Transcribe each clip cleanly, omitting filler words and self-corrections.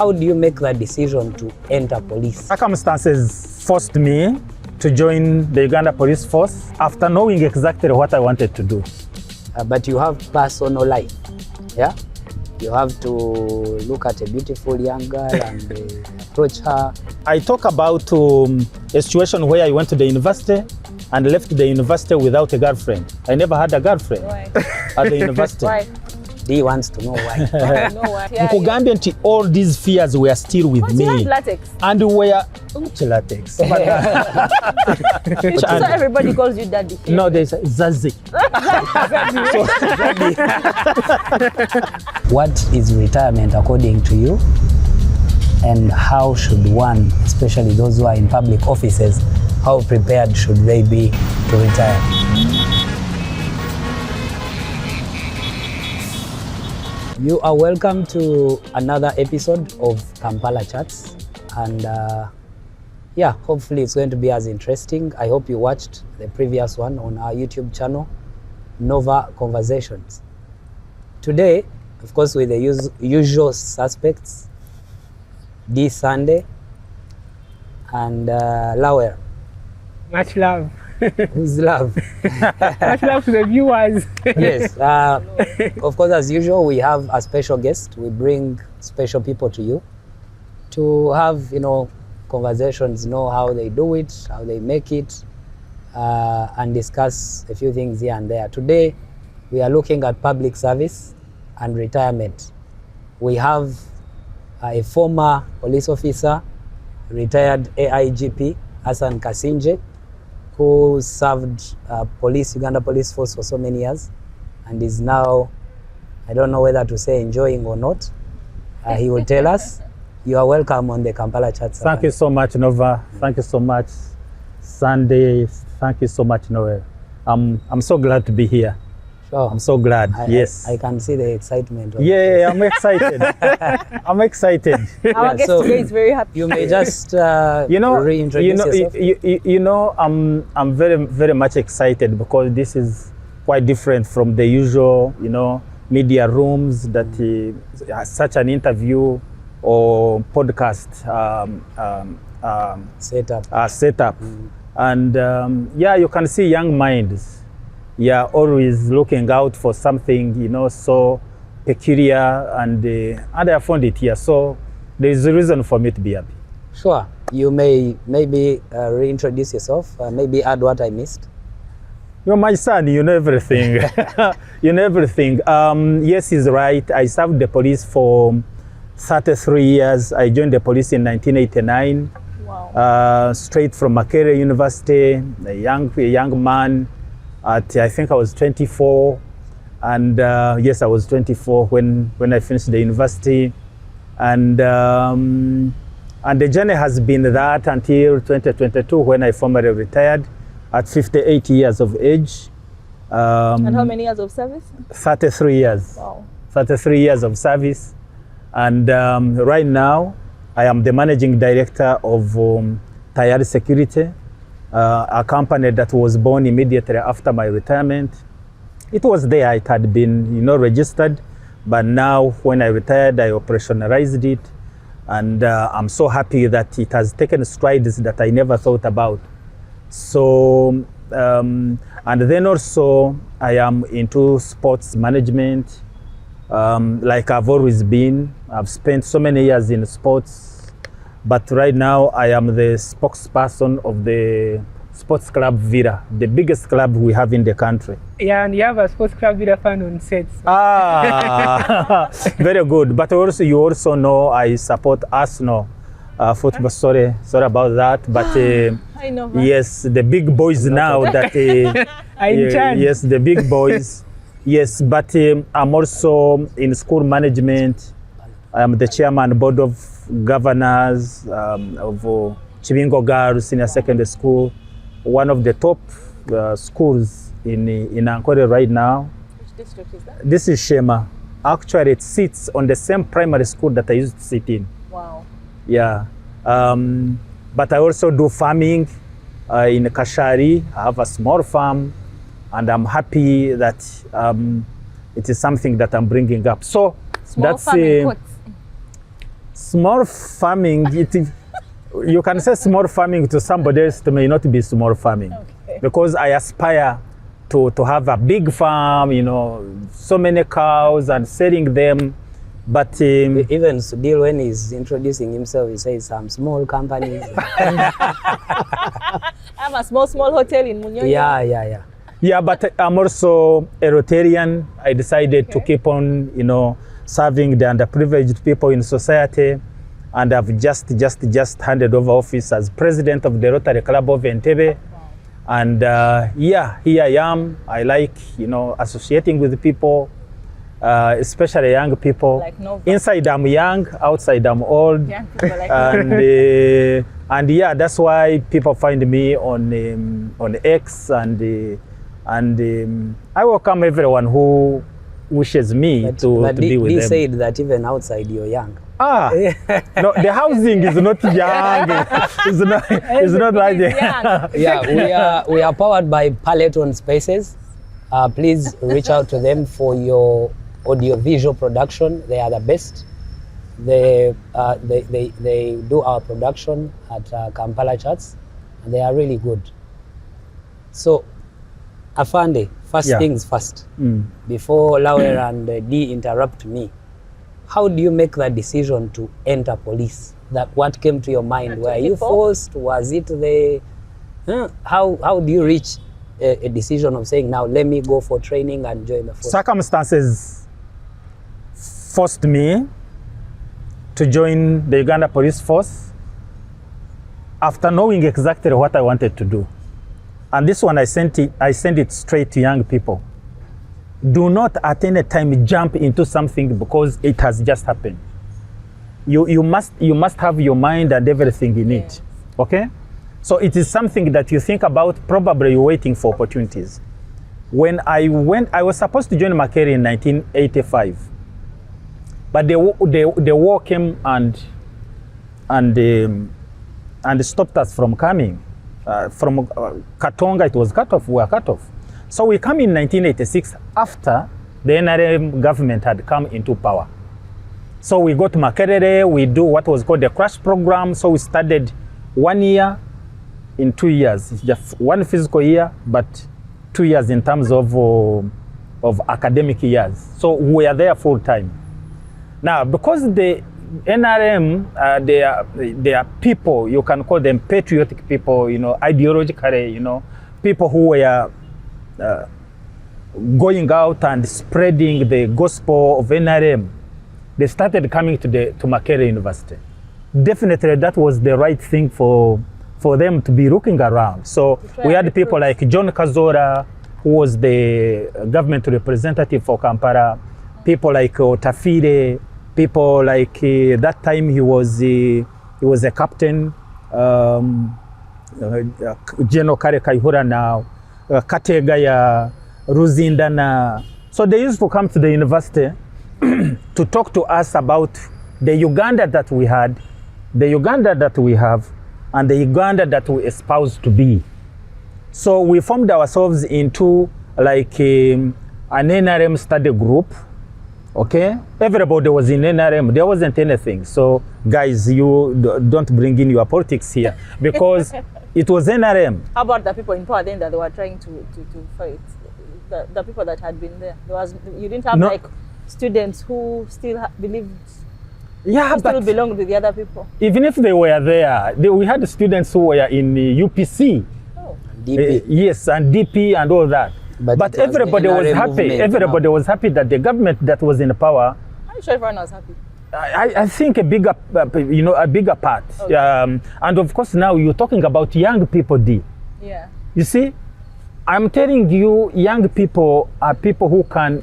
How do you make the decision to enter police? Circumstances forced me to join the Uganda Police Force after knowing exactly what I wanted to do. But you have personal life, yeah? You have to look at a beautiful young girl and approach her. I talk about a situation where I went to the university and left the university without a girlfriend. I never had a girlfriend. Why? At the university. Why? Dee wants to know why. I know why. Yeah, Nkugambye nti all these fears were still with you have me. latex. And were latex. So everybody calls you daddy. No, there's Zazi. What is retirement according to you? And how should one, especially those who are in public offices, how prepared should they be to retire? You are welcome to another episode of Kampala Chats, and yeah, hopefully it's going to be as interesting. I hope you watched the previous one on our YouTube channel, Nova Conversations. Today, of course, with the usual suspects, D Sunday and Lawyer. Much love. Who's love? Much love to the viewers. Yes, of course, as usual, we have a special guest. We bring special people to you to have, conversations, know how they do it, how they make it, and discuss a few things here and there. Today, we are looking at public service and retirement. We have a former police officer, retired AIGP, Asan Kasingye, who served Uganda Police Force for so many years and is now, I don't know whether to say enjoying or not. He will tell us. You are welcome on the Kampala Chats. Thank you so much, Nova. Thank you so much, Sunday. Thank you so much, Noel. I'm so glad to be here. Sure. I'm so glad. Yes. I can see the excitement. Yeah, I'm excited. I'm excited. Our guest today is very happy. You may just reintroduce yourself. I'm very, very much excited because this is quite different from the usual, media rooms that such an interview or podcast setup. And yeah, you can see young minds. Yeah, always looking out for something, so peculiar, and I found it here. So there is a reason for me to be happy. Sure. You may maybe reintroduce yourself, maybe add what I missed. You're my son, you know everything. You know everything. Yes, he's right. I served the police for 33 years. I joined the police in 1989. Wow. Straight from Makerere University, a young man. I think I was 24, and yes, I was 24 when I finished the university, and the journey has been that until 2022 when I formally retired at 58 years of age. And how many years of service? 33 years. Wow. 33 years of service, and right now I am the managing director of Tayari Security. A company that was born immediately after my retirement. It was there, it had been registered, but now when I retired, I operationalized it, and I'm so happy that it has taken strides that I never thought about. So, and then also I am into sports management, like I've always been. I've spent so many years in sports. But right now, I am the spokesperson of the Sports Club Villa, the biggest club we have in the country. Yeah, and you have a Sports Club Villa fan on set. So. Ah, very good. But also, you also know I support Arsenal football. Sorry about that. But I know that. yes, the big boys now that yes, the big boys. Yes, but I'm also in school management. I'm the chairman board of governors of Chibingo Girls Senior Secondary School, one of the top schools in Ankole right now. Which district is that? This is Shema. Actually, it sits on the same primary school that I used to sit in. Wow. Yeah. But I also do farming in Kashari. I have a small farm, and I'm happy that it is something that I'm bringing up. So Small farming Small farming, you can say small farming to somebody else, it may not be small farming. Okay. Because I aspire to have a big farm, you know, so many cows and selling them. But even Sudil, when he's introducing himself, he says some small companies. I have a small hotel in Munyonyo. Yeah. Yeah, but I'm also a Rotarian. I decided to keep on, you know, serving the underprivileged people in society. And I've just handed over office as president of the Rotary Club of Entebbe. And yeah, here I am. I like, you know, associating with people, especially young people. Like Nova. Inside I'm young, outside I'm old. Young people like and yeah, that's why people find me on X and I welcome everyone who wishes me to be with them. He said that even outside you're young. No, the housing is not young. It's not like Yeah, we are powered by Paleton Spaces. Please reach out to them for your audio-visual production. They are the best. They do our production at Kampala Chats, and they are really good. So, Afande, first things first. Before Lawyer and Dee interrupt me, how do you make that decision to enter police? That what came to your mind? Were you forced? Was it the? How do you reach a decision of saying, now let me go for training and join the force? Circumstances forced me to join the Uganda Police Force after knowing exactly what I wanted to do. And this one I sent it straight to young people. Do not at any time jump into something because it has just happened. You must have your mind and everything in it. Okay? So it is something that you think about, probably you're waiting for opportunities. When I was supposed to join Makere in 1985. But the war came and stopped us from coming. From Katonga, it was cut off, we were cut off. So we come in 1986 after the NRM government had come into power. So we go to Makerere, we do what was called the crash program. So we studied 1 year in 2 years. It's just one physical year, but 2 years in terms of academic years. So we are there full time. Now, because the NRM, they are people, you can call them patriotic people, you know, ideologically, you know, people who were going out and spreading the gospel of NRM. They started coming to Makerere University. Definitely that was the right thing for them to be looking around. So we had people like John Kazora, who was the government representative for Kampala, people like Otafire, people like that time he was a captain, General Kare Kaihura now, Kategaya, Ruzindana. So they used to come to the university to talk to us about the Uganda that we had, the Uganda that we have, and the Uganda that we espouse to be. So we formed ourselves into like an NRM study group. Okay, everybody was in NRM. There wasn't anything. So guys, you don't bring in your politics here because it was NRM. How about the people in power then that they were trying to fight? The people that had been there. You didn't have like students who still believed. Yeah, but still belonged with the other people. Even if they were there, we had students who were in the UPC. Oh. DP. Yes, and DP and all that. But everybody was happy. Everybody was happy that the government that was in power. I'm sure everyone was happy. I think a bigger part. Okay. And of course now you're talking about young people, D. Yeah. You see, I'm telling you, young people are people who can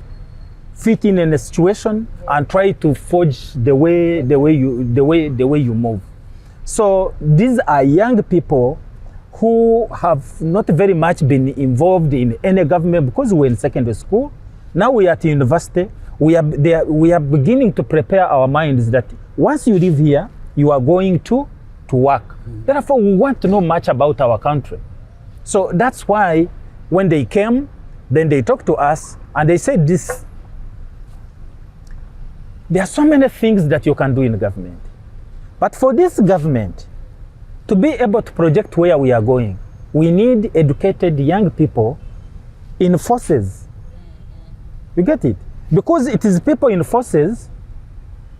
fit in a situation and try to forge the way you move. So these are young people who have not very much been involved in any government because we're in secondary school. Now we are at university. We are beginning to prepare our minds that once you live here, you are going to work. Therefore, we want to know much about our country. So that's why when they came, then they talked to us and they said this. There are so many things that you can do in government. But for this government to be able to project where we are going, we need educated young people in forces. You get it? Because it is people in forces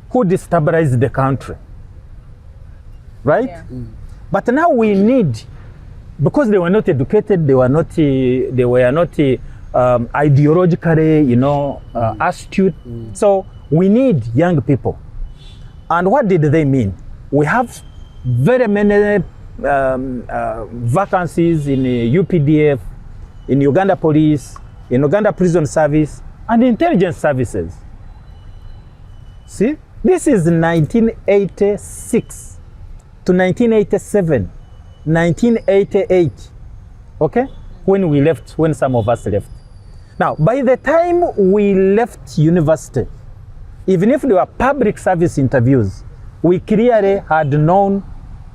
who destabilize the country. Right? Yeah. But now we need, because they were not educated, they were not ideologically, astute. So we need young people. And what did they mean? We have very many vacancies in UPDF, in Uganda Police, in Uganda Prison Service, and intelligence services. See, this is 1986 to 1987, 1988, okay? When some of us left. Now, by the time we left university, even if there were public service interviews, we clearly had known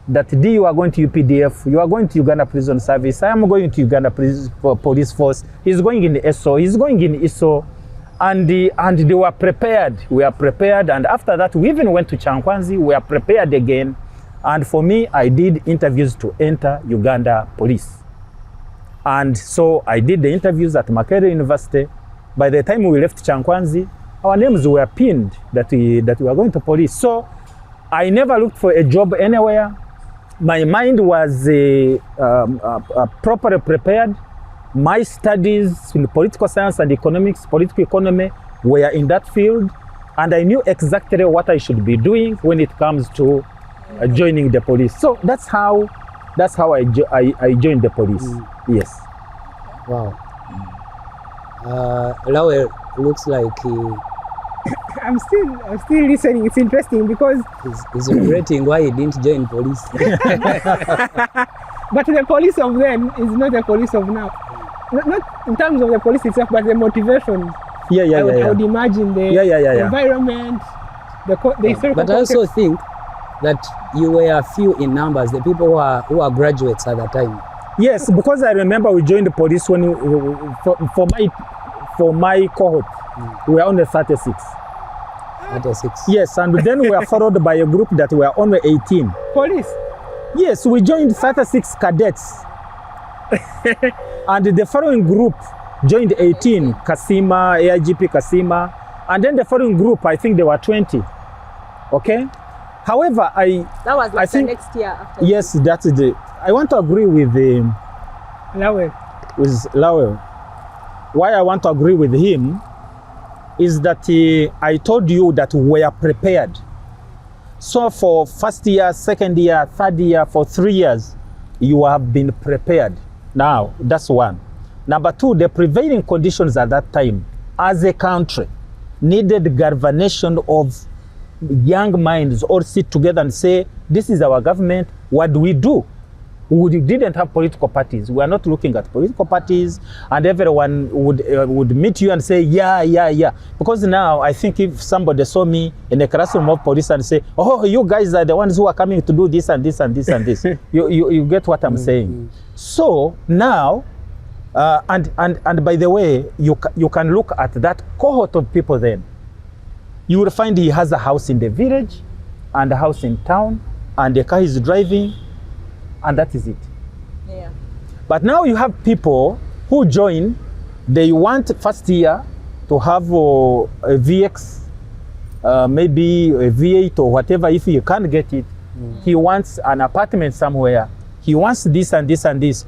that you are going to UPDF, you are going to Uganda Prison Service, I am going to Uganda Police Force, he's going in ESO, he's going in ISO, and they were prepared. We are prepared, and after that, we even went to Chankwanzi, we are prepared again. And for me, I did interviews to enter Uganda Police. And so I did the interviews at Makerere University. By the time we left Chankwanzi, our names were pinned that we were going to police. So I never looked for a job anywhere. My mind was properly prepared. My studies in political science and economics, political economy, were in that field. And I knew exactly what I should be doing when it comes to joining the police. So that's how I joined the police. Yes. Wow. Lawel looks like I'm still listening. It's interesting because he's regretting why he didn't join police. but the police of then is not the police of now. Not in terms of the police itself, but the motivation. I would imagine the environment, the historical. But I also think that you were few in numbers, the people who are graduates at that time. Yes, because I remember we joined the police when for my cohort, we were only 36. 36. Yes, and then we were followed by a group that were only 18. Police? Yes, we joined 36 cadets. And the following group joined 18, Kasima, AIGP Kasima, and then the following group, I think there were 20. Okay? However, that was like I think, the next year after. Yes, that's the. I want to agree with Lawel. Why I want to agree with him is that I told you that we are prepared. So for first year, second year, third year, for 3 years, you have been prepared. Now, that's one. Number two, the prevailing conditions at that time, as a country, needed galvanization of young minds all sit together and say, this is our government, what do we do? We didn't have political parties. We are not looking at political parties, and everyone would meet you and say, yeah. Because now, I think if somebody saw me in a classroom of police and say, oh, you guys are the ones who are coming to do this and this and this and this, you get what I'm saying. So now, and by the way, you can look at that cohort of people then. You will find he has a house in the village, and a house in town, and the car he's driving, and that is it. Yeah. But now you have people who join, they want first year to have a VX, maybe a V8 or whatever, if you can't get it. He wants an apartment somewhere. He wants this and this and this.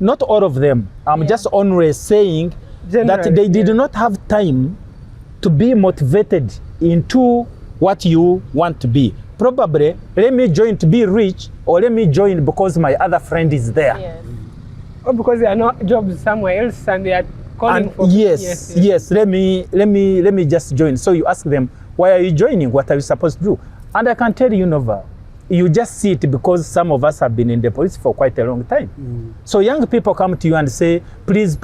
Not all of them. I'm just only saying that they did not have time to be motivated into what you want to be. Probably, let me join to be rich, or let me join because my other friend is there. Yes. Or because there are no jobs somewhere else and they are calling And for... yes, let me just join. So you ask them, why are you joining? What are you supposed to do? And I can tell you, Nova, you just see it because some of us have been in the police for quite a long time. So young people come to you and say, please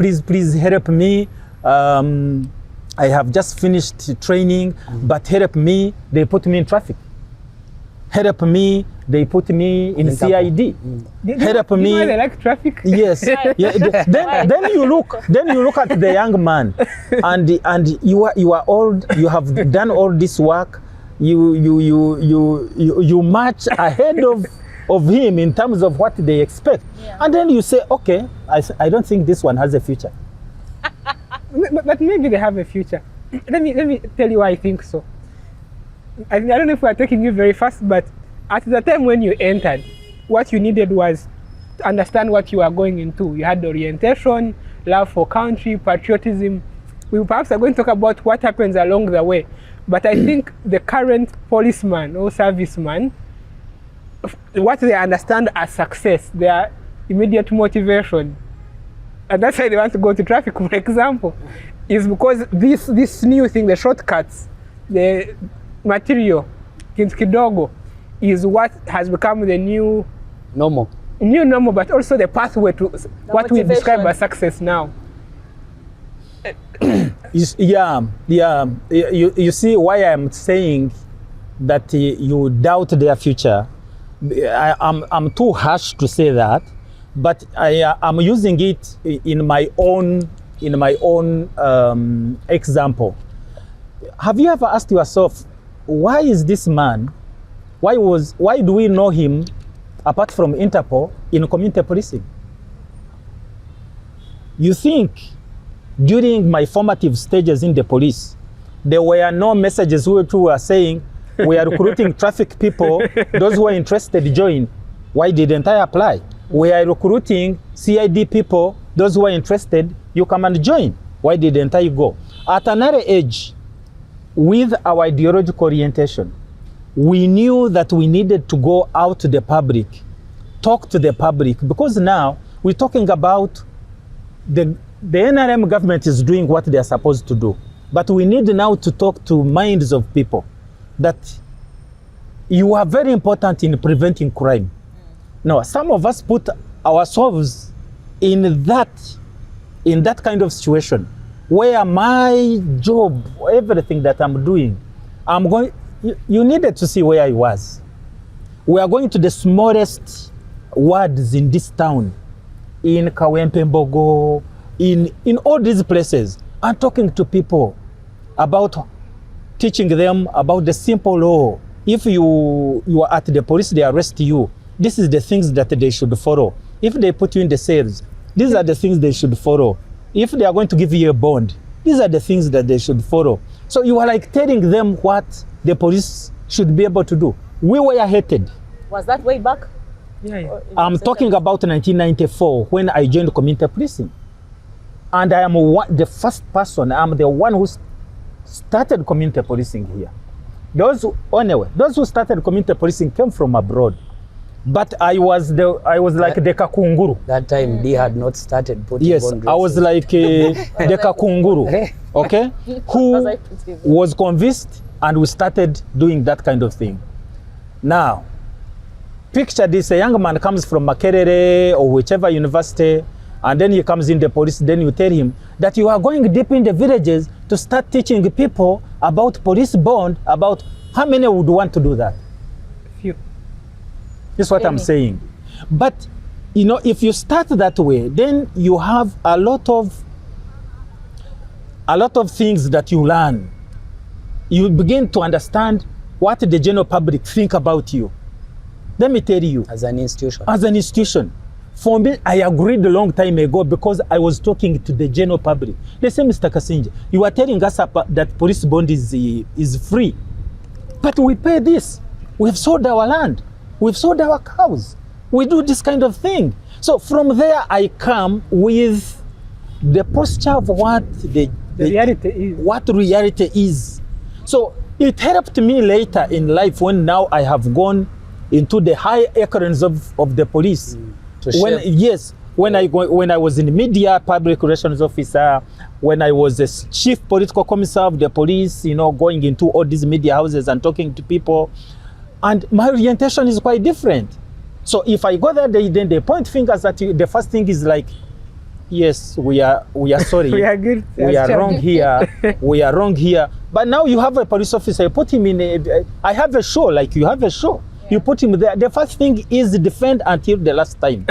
help me. I have just finished training, but help me. They put me in traffic. Help me, they put me in CID. Help me. You know they like traffic? Yes. Then you look at the young man, and you are old. You have done all this work, you march ahead of him in terms of what they expect. Yeah. And then you say, okay, I don't think this one has a future. but maybe they have a future. Let me tell you why I think so. I don't know if we are taking you very fast, but at the time when you entered, what you needed was to understand what you are going into. You had orientation, love for country, patriotism. We perhaps are going to talk about what happens along the way. But I think the current policeman or serviceman, what they understand as success, their immediate motivation, and that's why they want to go to traffic, for example, is because this new thing, the shortcuts, the material, kidogo, is what has become the new normal, but also the pathway to what we describe as success now. You see why I'm saying that you doubt their future. I'm too harsh to say that, but I'm using it in my own example. Have you ever asked yourself, why is this man? Why do we know him apart from Interpol in community policing? You think during my formative stages in the police, there were no messages who were saying, we are recruiting traffic people, those who are interested join. Why didn't I apply? We are recruiting CID people, those who are interested, you come and join. Why didn't I go? At another age, with our ideological orientation, we knew that we needed to go out to the public, talk to the public, because now we're talking about the NRM government is doing what they are supposed to do. But we need now to talk to minds of people that you are very important in preventing crime. Now, some of us put ourselves in that kind of situation where my job, everything that I'm doing, you needed to see where I was. We are going to the smallest wards in this town, in Kawempe Mbogo, in all these places, and talking to people about teaching them about the simple law. If you are at the police, they arrest you, this is the things that they should follow. If they put you in the cells, these are the things they should follow. If they are going to give you a bond, these are the things that they should follow. So you are like telling them what the police should be able to do. We were hated. Was that way back? Yeah. I'm talking about 1994 when I joined community policing. And I am the first person, I'm the one who started community policing here. Those who started community policing came from abroad. But I was like the kakunguru. That time D had not started putting yes, on dresses. I was like the kakunguru, okay, who was convinced, and we started doing that kind of thing. Now, picture this, a young man comes from Makerere or whichever university, and then he comes in the police, then you tell him that you are going deep in the villages to start teaching people about police bond, about how many would want to do that? Few. That's what I'm saying. But, you know, if you start that way, then you have a lot of things that you learn. You begin to understand what the general public think about you. Let me tell you. As an institution. As an institution. For me, I agreed a long time ago because I was talking to the general public. They say, Mr. Kasingye, you are telling us that police bond is free. But we pay this. We've sold our land. We've sold our cows. We do this kind of thing. So from there, I come with the posture of what the reality is. So it helped me later in life when now I have gone into the high echelons of the police. When I was in media, public relations officer, when I was a chief political commissar of the police, you know, going into all these media houses and talking to people, and my orientation is quite different. So if I go there, then they point fingers at you. The first thing is like, yes, we are sorry. We are good. We are wrong here. We are wrong here. But now you have a police officer, you put him in I have a show, like you have a show. You put him there. The first thing is defend until the last time.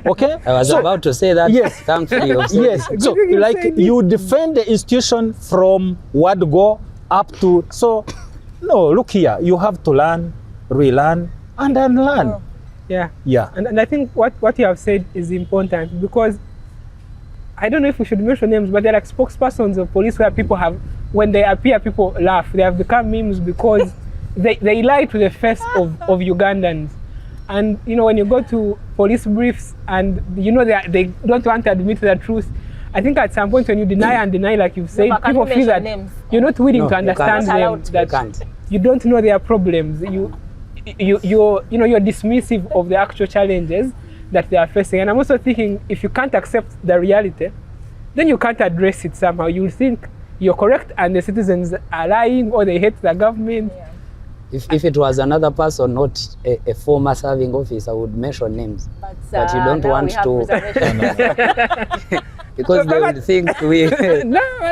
Okay? I was about to say that. Yes. Thankfully. Yes. So like you defend the institution from word go up to. So No, look here. You have to learn, relearn, and unlearn. Oh. Yeah. Yeah. And I think what you have said is important, because I don't know if we should mention names, but they're like spokespersons of police where people have, when they appear, people laugh. They have become memes because they lie to the face of Ugandans. And you know, when you go to police briefs and you know they don't want to admit the truth, I think at some point when you deny, like you've said, people feel that you're not willing to understand them, that you don't know their problems. You're dismissive of the actual challenges that they are facing. And I'm also thinking, if you can't accept the reality, then you can't address it somehow. You'll think you're correct and the citizens are lying or they hate the government. Yeah. If it was another person, not a former serving officer, I would mention names. But you don't want to. Because they would think we...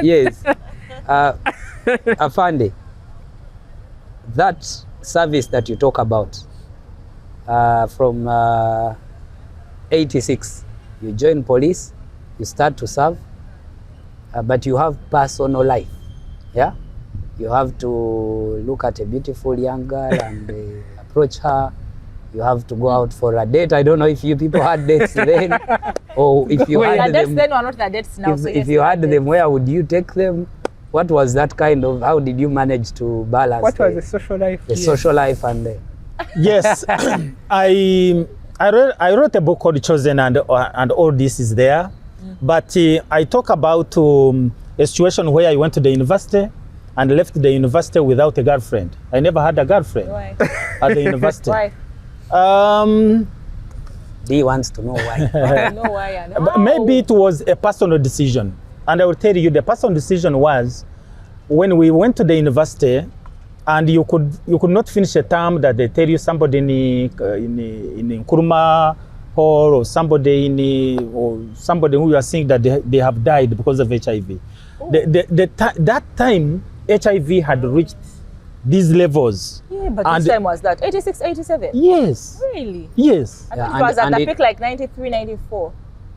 Yes. Afande, that service that you talk about, from 86, you join police, you start to serve, but you have personal life, yeah? You have to look at a beautiful young girl and approach her. You have to go out for a date. I don't know if you people had dates then, or if you had the dates them. then were not the dates now. If you had them, where would you take them? What was that kind of? How did you manage to balance? What was the social life? The social life and the... Yes, I wrote a book called Chosen, and all this is there. But I talk about a situation where I went to the university and left the university without a girlfriend. I never had a girlfriend. Why? At the university. Why? He wants to know why. I know why. But maybe it was a personal decision. And I will tell you, the personal decision was when we went to the university, and you could not finish a term that they tell you somebody in Nkuruma Hall, or somebody who you are seeing that they have died because of HIV. That time, HIV had reached these levels. Yeah, but which time was that? 86, 87? Yes. Really? Yes. I think it was at the peak like 93, 94.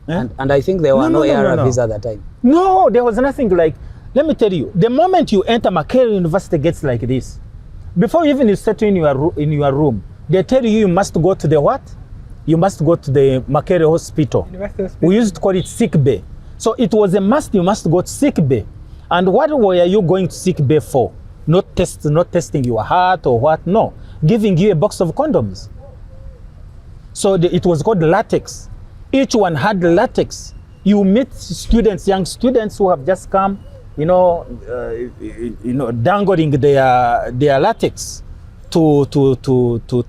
And I think there were no ARVs at that time. No, there was nothing like... Let me tell you, the moment you enter Makerere University gets like this. Before even you settle in your room, they tell you you must go to the what? You must go to the Makerere Hospital. We used to call it sick bay. So it was a must, you must go to sick bay. And what were you going to sick bay for? Not testing your heart or what? No, giving you a box of condoms. So it was called latex. Each one had latex. You meet students, young students who have just come, dangling their latex to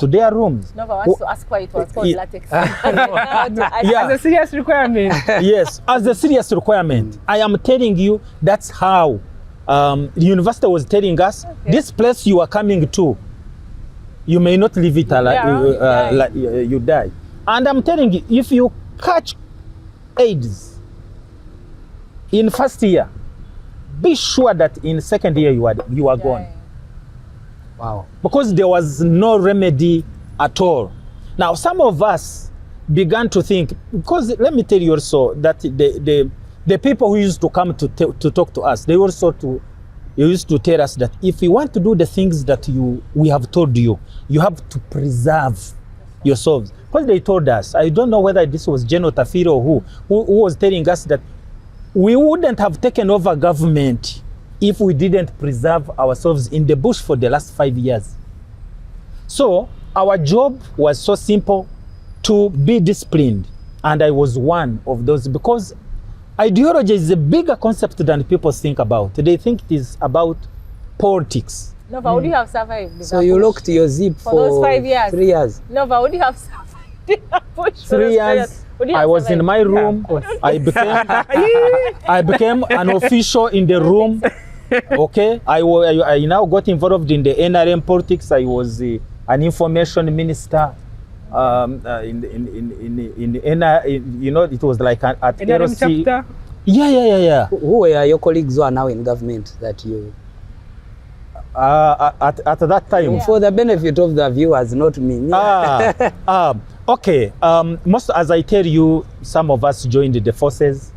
their rooms. No, I want to ask why it was called latex. As a serious requirement. Yes, as a serious requirement. I am telling you, that's how the university was telling us, this place you are coming to, you may not leave it alive, you die. And I'm telling you, if you catch AIDS in first year, be sure that in second year you are gone. Wow. Because there was no remedy at all. Now, some of us began to think, because let me tell you also that the people who used to come to talk to us, they used to tell us that if you want to do the things that we have told you, you have to preserve yourselves. Because they told us, I don't know whether this was General Tafiro or who was telling us that we wouldn't have taken over government if we didn't preserve ourselves in the bush for the last 5 years. So our job was so simple, to be disciplined. And I was one of those, because ideology is a bigger concept than people think about. They think it is about politics. Nova, would you have survived? So you looked your zip for those 5 years? 3 years. Nova, would you have survived? 3 years. I was in my room. I became an official in the room. Okay, I now got involved in the NRM politics. I was an information minister. It was like at NRM chapter. Yeah. Who were your colleagues who are now in government that you? At that time. Yeah. For the benefit of the viewers, not me. Okay. Most, as I tell you, some of us joined the forces.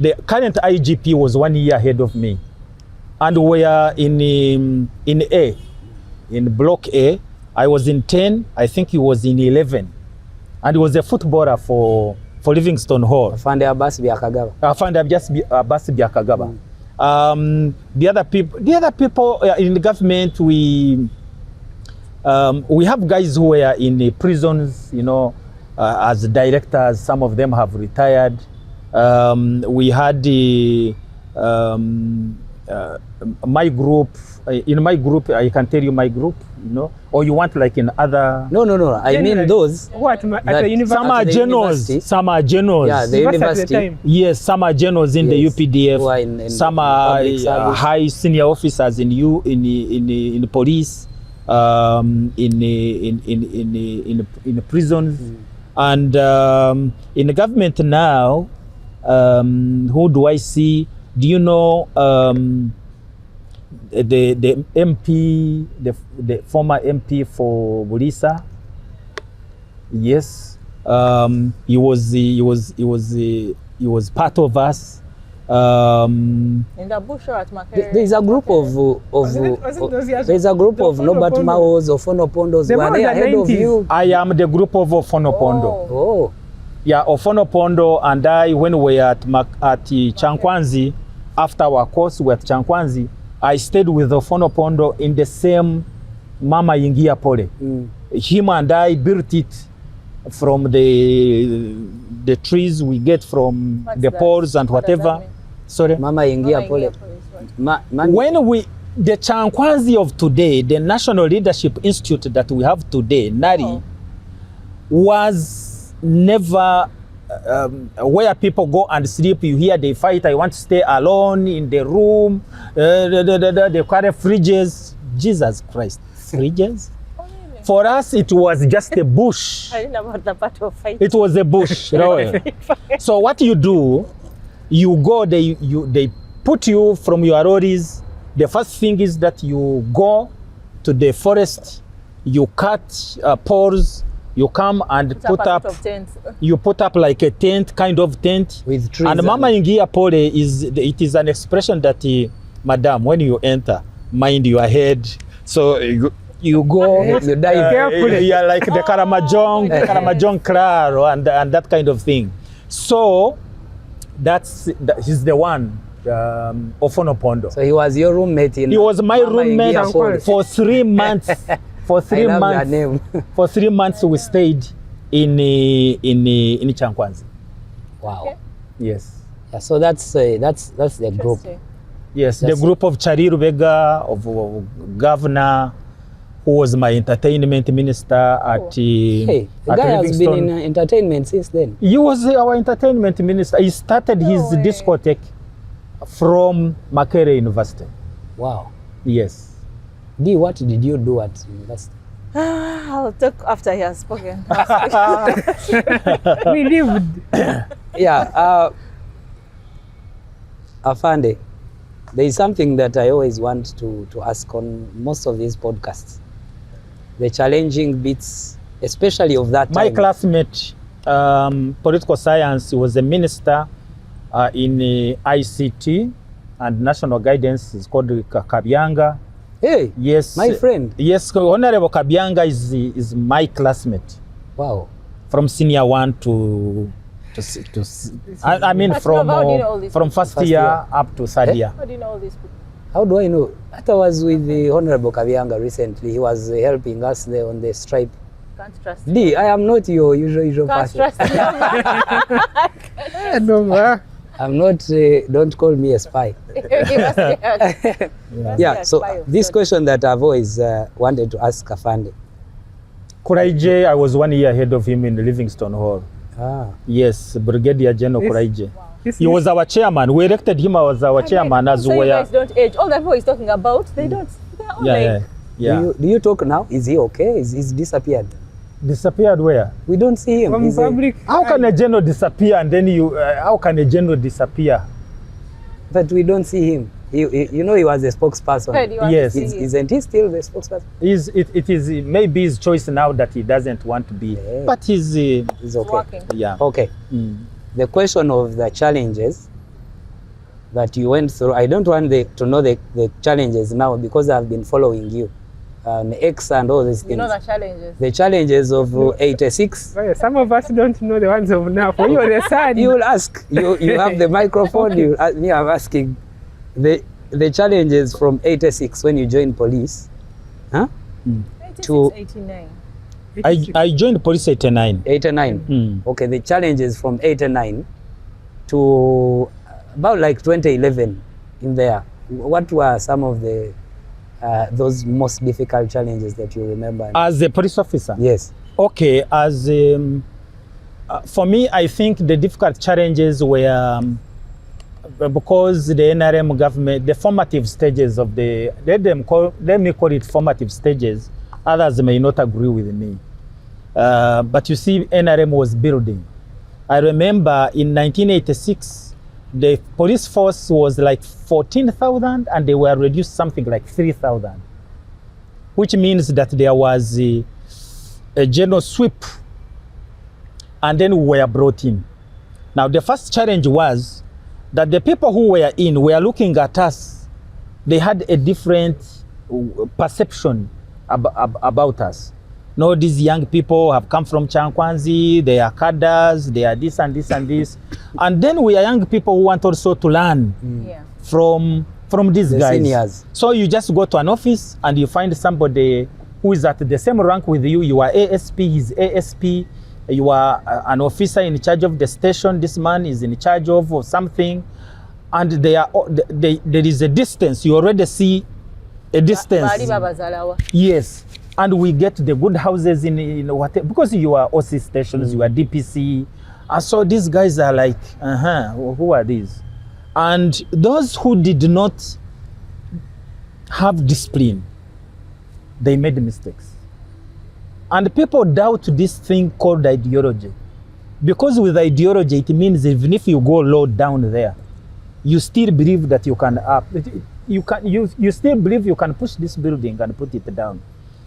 The current IGP was 1 year ahead of me. and we are in A, in block A. I was in 10, I think he was in 11. And he was a footballer for Livingstone Hall. Afande Abbas Byakagaba. Afande Abbas Byakagaba. The other people in the government, we have guys who were in the prisons, you know, as directors. Some of them have retired. We had the my group. In my group, I can tell you my group, you know, or you want like in other. No. I mean those. What? At That- the university? Some are university. generals. Some are generals. Yeah, the University at the university. time. Yes, some are generals in Yes, the UPDF. who are in Some are public service. high senior officers in the police, in the prisons, and in the government now. Who do I see? Do you know the MP, the former MP for Bulisa? Yes, he was part of us. In the bush or at Makere? There is a group of Wasn't those years- there is a group the of Norbert Fonopondo? Maos or Fonopondos. The Were Maos they are ahead of 90s. you? I am the group of Fonopondo. Oh, Yeah, Ofonopondo and I, when we were at Chankwanzi, after our course, we were at Chankwanzi, I stayed with Ofonopondo in the same Mama Yingia Pole. Him and I built it from the trees we get from What's the that? poles and What does that whatever. mean? Sorry. Mama Ingia Mama Pole. Ingia Pole is what? When When the Chankwanzi of today, the National Leadership Institute that we have today, NARI, Oh. was never where people go and sleep. You hear they fight. I want to stay alone in the room. They carry fridges. Jesus Christ, fridges. Oh, really? For us, it was just a bush. I didn't know about the part of fight. It was a bush. You know? So what you do, you go. They put you from your lorries. The first thing is that you go to the forest. You cut poles. You come and It's a put part up. of tents. You put up like a tent, kind of tent. with trees And Mama Ingia Pole it is an expression that, Madam, when you enter, mind your head. So you go. You dive carefully. Yeah, like the Karamajong Claro and that kind of thing. So he's the one, Ofonopondo. So he was your roommate in. He was my Mama roommate Ingia Pole. for 3 months. For I 3 love that months. name. For 3 months we stayed in Chankwanzi. Wow. Okay. Yes. Yeah, so that's the group. Interesting. Yes, That's the group of Chari Rubega, of governor, who was my entertainment minister at Hey, the at guy has been in Livingstone. entertainment since then. He was our entertainment minister. He started his way. discotheque from Makere University. Wow. Yes. D, what did you do at university? I'll talk after he has spoken. We lived. Yeah, Afande, there is something that I always want to ask on most of these podcasts. The challenging bits, especially of that My time. classmate, political science, was a minister in ICT and national guidance. It's called Kabyanga. Hey, Yes. my friend. Yes, Honorable Kabyanga is my classmate. Wow. From senior 1 I mean But from how do you know all these from people? first First year year. up to third Eh? year. How do you know all these people? How do I know? I was with the Honorable Kabyanga recently. He was helping us there on the stripe. Can't trust D, I am not your usual Can't person. trust him. No, I'm not, don't call me a spy. He must be a- Yeah, so spy of this sorts. question that I've always wanted to ask Afande. Kuraije, I was 1 year ahead of him in Livingstone Hall. Ah, Yes, Brigadier General Yes. Kuraije. This He was our chairman. We elected him as our chairman as So you well. guys don't age. All the people he's talking about, they don't. They're all like, Yeah. Do you talk now? Is he okay? He's disappeared? Disappeared where? We don't see him. from He's public. How can a general disappear and then how can a general disappear? but we don't see him. You know, he was a spokesperson. Fred, you want Yes. to see Isn't he still the spokesperson? It is maybe his choice now that he doesn't want to be. Yeah. But he's He's okay. walking. yeah. Okay. Mm. The question of the challenges, that you went through. I don't want to know the challenges now because I've been following you on X and all these things. You know the challenges. The challenges of 86. Oh, yeah, some of us don't know the ones of now. For you, the son. You will ask. You have the microphone. Okay. You ask me. I'm asking the challenges from 86 when you joined police, huh? 86, 89. I joined police 89. 89. Okay, the challenges from 89 to about like 2011 in there. What were some of the those most difficult challenges that you remember? As a police officer? Yes. Okay, as for me, I think the difficult challenges were because the NRM government, the formative stages of the, let me call it formative stages. Others may not agree with me. But you see, NRM was building. I remember in 1986, the police force was like 14,000 and they were reduced something like 3,000, which means that there was a general sweep and then we were brought in. Now the first challenge was that the people who were in were looking at us. They had a different perception about us. No, these young people have come from Chankwanzi, they are cadres, they are this and this and this. And then we are young people who want also to learn from these guys. Seniors. So you just go to an office and you find somebody who is at the same rank with you. You are ASP, he's ASP. You are an officer in charge of the station. This man is in charge of something. And there is a distance. You already see a distance. Yes. And we get the good houses in whatever, because you are OC stations, you are DPC. And so these guys are like, who are these? And those who did not have discipline, they made mistakes. And people doubt this thing called ideology. Because with ideology, it means even if you go low down there, you still believe that you can up. You still believe you can push this building and put it down.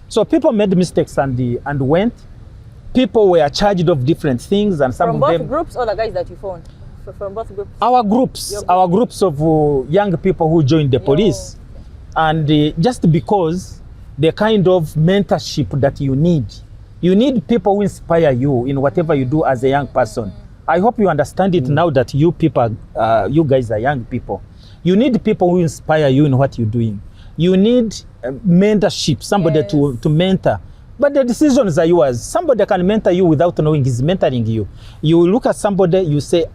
So people made mistakes and went. People were charged of different things, and some from of both them. groups or the guys that you found? From both groups. Our groups of young people who joined the police, and just because the kind of mentorship that you need people who inspire you in whatever you do as a young person. I hope you understand it now that you guys are young people. You need people who inspire you in what you're doing. You need mentorship, somebody to mentor. But the decisions are yours. Somebody can mentor you without knowing he's mentoring you. You look at somebody, you say,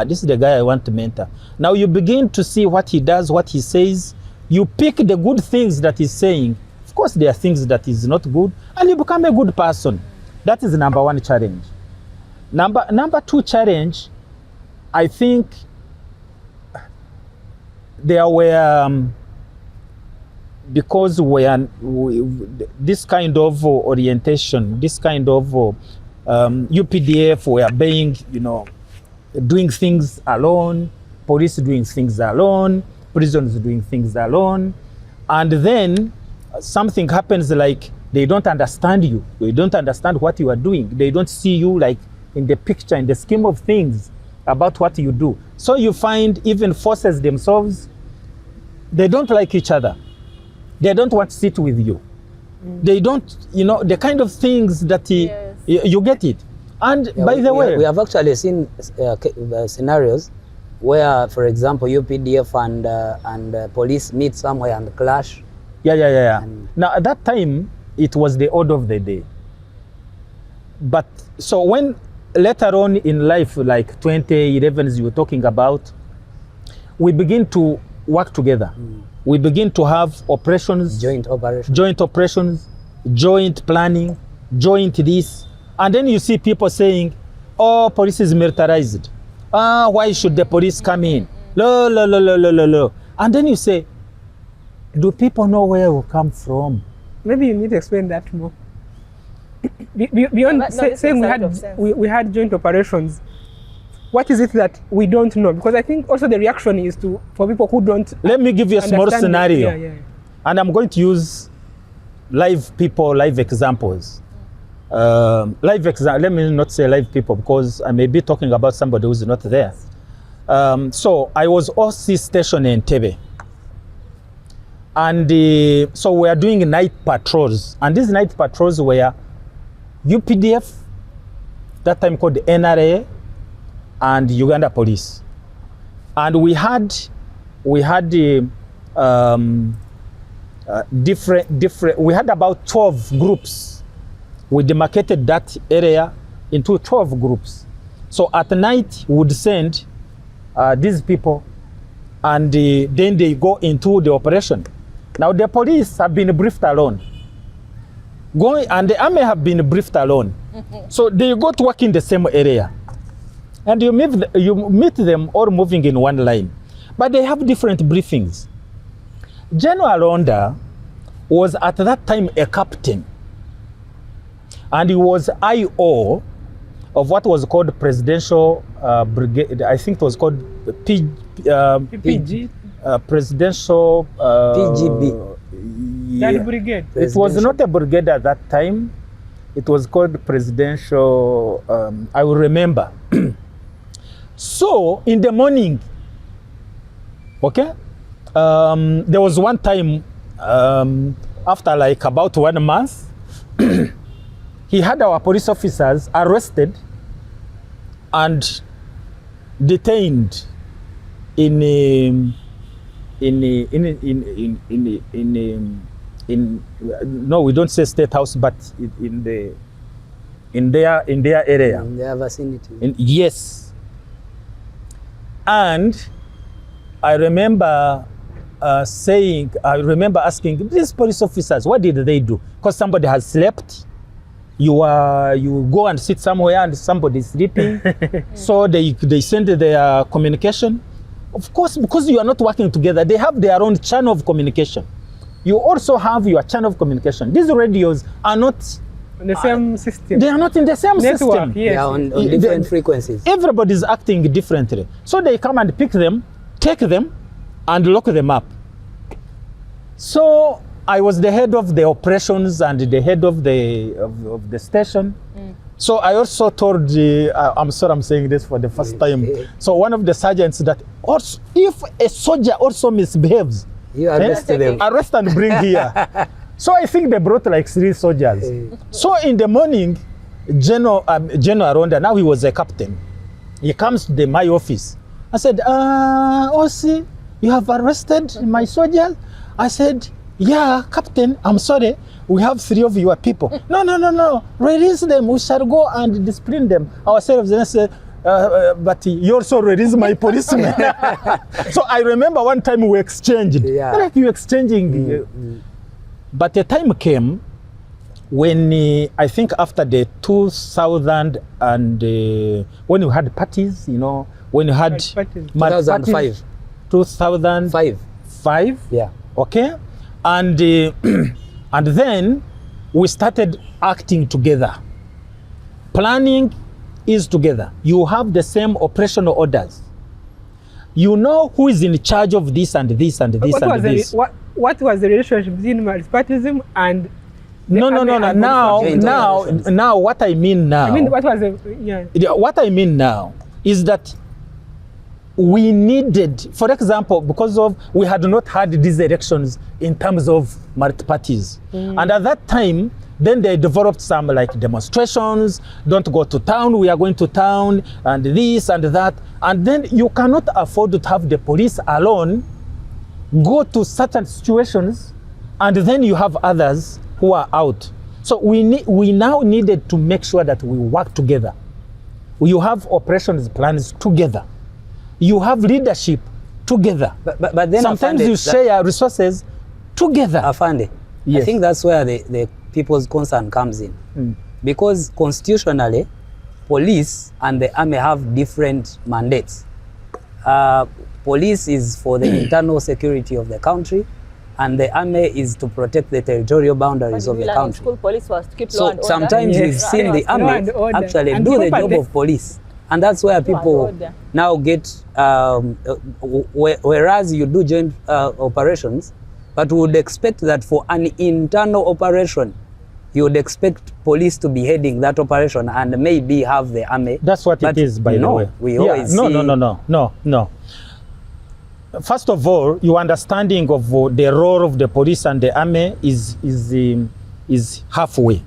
this is the guy I want to mentor. Now you begin to see what he does, what he says. You pick the good things that he's saying. Of course, there are things that is not good, and you become a good person. That is the number one challenge. Number two challenge, I think there were, because this kind of orientation, this kind of UPDF were being, doing things alone, police doing things alone, prisons doing things alone, and then something happens like they don't understand you, they don't understand what you are doing, they don't see you like in the picture, in the scheme of things about what you do. So you find even forces themselves, they don't like each other. They don't want to sit with you. They don't, the kind of things that you get it. And by the way, we have actually seen scenarios where, for example, UPDF and police meet somewhere and clash. Yeah. Now at that time, it was the order of the day. But so when later on in life, like 2011, as you were talking about, we begin to work together. We begin to have operations, joint operations, joint planning, joint this. And then you see people saying, police is militarized. Why should the police come in? Lo. And then you say, do people know where we come from? Maybe you need to explain that more. Beyond saying we had joint operations, what is it that we don't know? Because I think also the reaction is for people who don't. Let me give you a small scenario. And I'm going to use live examples. Let me not say live people because I may be talking about somebody who's not there. So I was OC station in Entebbe. And so we are doing night patrols. And these night patrols were UPDF, that time called NRA, and Uganda Police. And we had different, we had about 12 groups. We demarcated that area into 12 groups. So at night, we would send these people, and then they go into the operation. Now the police have been briefed alone. And the army have been briefed alone. So they go to work in the same area. And you meet them all moving in one line. But they have different briefings. General Onda was at that time a captain. And he was IO of what was called Presidential Brigade. I think it was called PG. Presidential PGB. That brigade. It was not a brigade at that time. It was called Presidential, I will remember. So in the morning, okay, there was one time after like about 1 month, he had our police officers arrested and detained in no, we don't say state house, but in their area, In their vicinity. Yes. And I remember asking these police officers, what did they do? Because somebody has slept. You go and sit somewhere and somebody is sleeping. So they send their communication. Of course, because you are not working together, they have their own channel of communication. You also have your channel of communication. These radios are not in the same system. They are not in the same Network, system. yes. They are on different frequencies. Everybody is acting differently. So they come and pick them, take them, and lock them up. So I was the head of the operations and the head of the station. So I also told I'm sorry I'm saying this for the first time. So one of the sergeants that also, if a soldier also misbehaves, You arrested them. arrest and bring here. So I think they brought like 3 soldiers. So in the morning, General Aronda, now he was a captain. He comes to my office. I said, OC, you have arrested my soldiers? I said, yeah, Captain, I'm sorry. We have 3 of your people. No. Release them. We shall go and discipline them ourselves. And I said, but you also release my policemen. So I remember one time we exchanged. Yeah. Like you exchanging. But the time came when I think after the 2000 and when you had parties, you know, when you had mad 2005. parties, 2005. 5. Yeah. Okay, and and then we started acting together. Planning is together. You have the same operational orders. You know who is in charge of this and this and this and this. What was the relationship between multipartism and No. Now, what I mean now. I mean, what was the What I mean now is that we needed, for example, because of we had not had these elections in terms of multi-parties. And at that time, then they developed some like demonstrations, don't go to town, we are going to town, and this and that. And then you cannot afford to have the police alone go to certain situations, and then you have others who are out. So we now needed to make sure that we work together. You have operations plans together. You have leadership together. But then sometimes Afande, you share resources together. Afande, Yes. I think that's where the people's concern comes in. Because constitutionally, police and the army have different mandates. Police is for the internal security of the country, and the army is to protect the territorial boundaries of the country. School police was to keep law and So order. sometimes we've seen the Law army and order. actually And do the properly. job of police. And that's where and people order. now get, whereas you do joint operations, but we would expect that for an internal operation, you would expect police to be heading that operation and maybe have the army. That's what it is, by the way. We always see... No. First of all, your understanding of the role of the police and the army is halfway.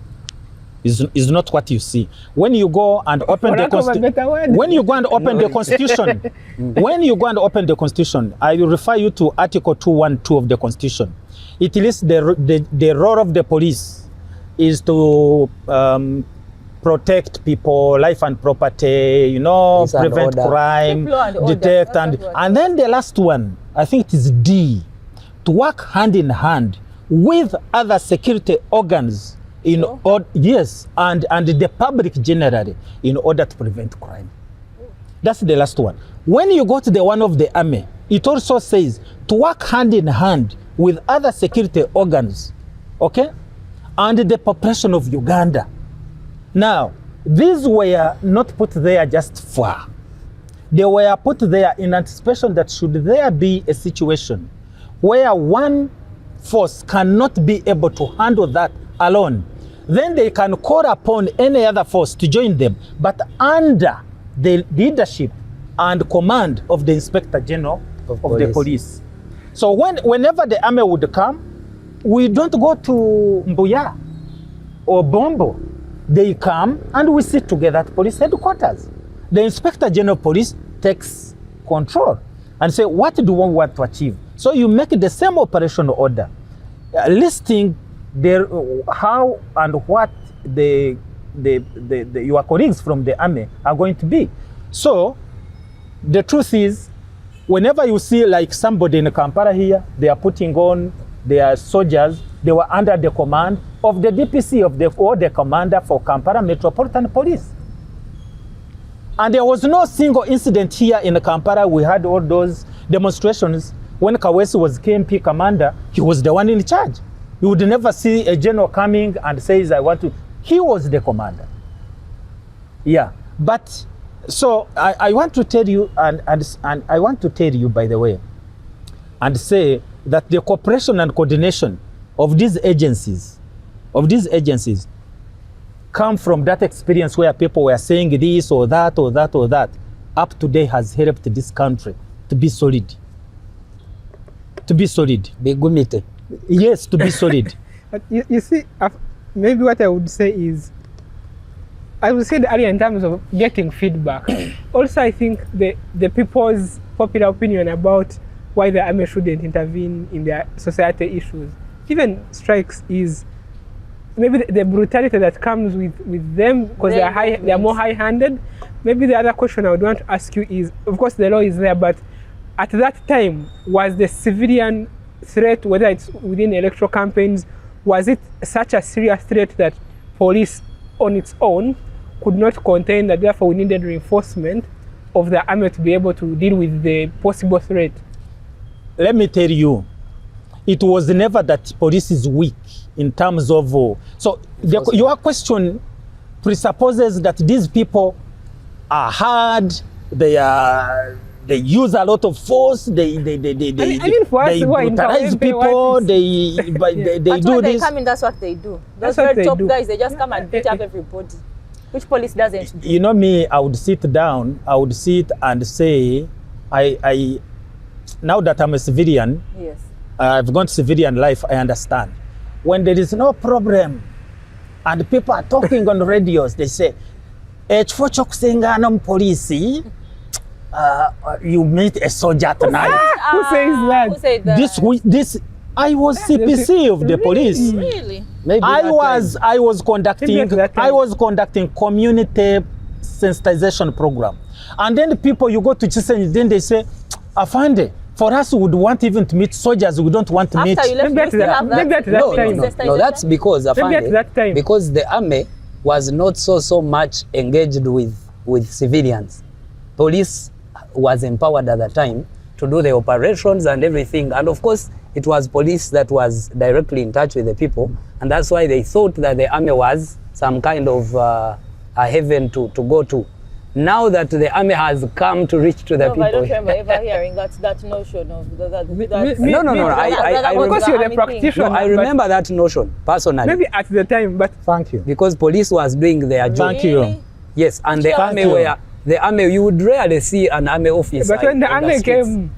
Is not what you see. When you go and open the Constitution, when you go and open the Constitution, when you go and open the Constitution, I will refer you to Article 212 of the Constitution. It lists the role of the police is to protect people, life and property, you know, prevent crime, detect, and then the last one, I think it is D, to work hand in hand with other security organs in order, yes, and the public generally, in order to prevent crime. That's the last one. When you go to the one of the army, it also says to work hand in hand with other security organs, okay, and the population of Uganda. Now, these were not put there just for. They were put there in anticipation that should there be a situation where one force cannot be able to handle that alone, then they can call upon any other force to join them, but under the leadership and command of the Inspector General of the police. So whenever the army would come, we don't go to Mbuya or Bombo. They come and we sit together at police headquarters. The Inspector General of Police takes control and say, what do we want to achieve? So you make the same operational order, listing how and what your colleagues from the army are going to be. So the truth is, whenever you see like somebody in Kampala here, they are putting on their soldiers, they were under the command of the DPC or the commander for Kampala Metropolitan Police. And there was no single incident here in Kampala. We had all those demonstrations. When Kawesi was KMP commander, he was the one in charge. You would never see a general coming and says, I want to. He was the commander. Yeah, but so I want to tell you, and I want to tell you, by the way, and say that the cooperation and coordination of these agencies come from that experience where people were saying this or that or that or that. Up to date has helped this country to be solid. To be solid. Yes, to be solid. But you see, maybe what I would say is, I would say earlier in terms of getting feedback. Also, I think the people's popular opinion about why the army shouldn't intervene in their society issues, even strikes, is maybe the brutality that comes with them because they are more high-handed. Maybe the other question I would want to ask you is, of course the law is there, but at that time, was the civilian threat, whether it's within electoral campaigns, was it such a serious threat that police on its own could not contain, that therefore we needed reinforcement of the army to be able to deal with the possible threat? Let me tell you, it was never that police is weak in terms of... So your question presupposes that these people are hard, they use a lot of force, they brutalize people, they do this. They come in, that's what they do. Those very top guys, they just come and beat up everybody. Which police doesn't do? You know me, I would sit and say, I now that I'm a civilian, yes, I've gone to civilian life, I understand. When there is no problem and people are talking on radios, they say, police, you meet a soldier tonight. Who says that? Who said that? This I was CPC of the police. Really? Maybe I was conducting community sensitization program. And then the people, you go to Chisenyi, then they say, Afande, for us we would want even to meet soldiers, we don't want to meet. After you left, no, that's because Afande, because the army was not so much engaged with civilians. Police was empowered at the time to do the operations and everything, and of course it was police that was directly in touch with the people, and that's why they thought that the army was some kind of a haven to go to. now that the army has come to reach to the No, people. but I don't remember ever hearing that notion of that. No, I of course, you're the army thing. practitioner. No, I but remember that notion personally. maybe at the time, but Thank you. Because police was doing their job. Thank you. Really? Yes, and the Thank army you. were the army. You would rarely see an army officer. but when the on army streets. came,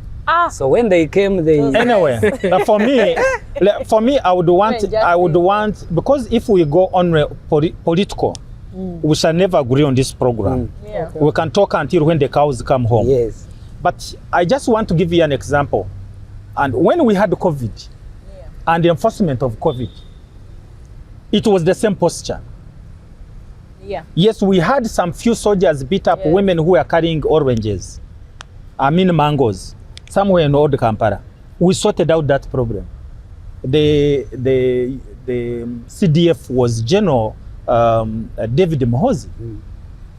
So when they came, they Anyway, for me, I would want, because if we go on political, we shall never agree on this program. Yeah. We can talk until when the cows come home. yes. But I just want to give you an example. And when we had COVID and the enforcement of COVID, it was the same posture. Yeah. Yes, we had some few soldiers beat up Yes. women who were carrying oranges, mangoes, somewhere in old Kampala. We sorted out that problem. The CDF was General David Mohozi.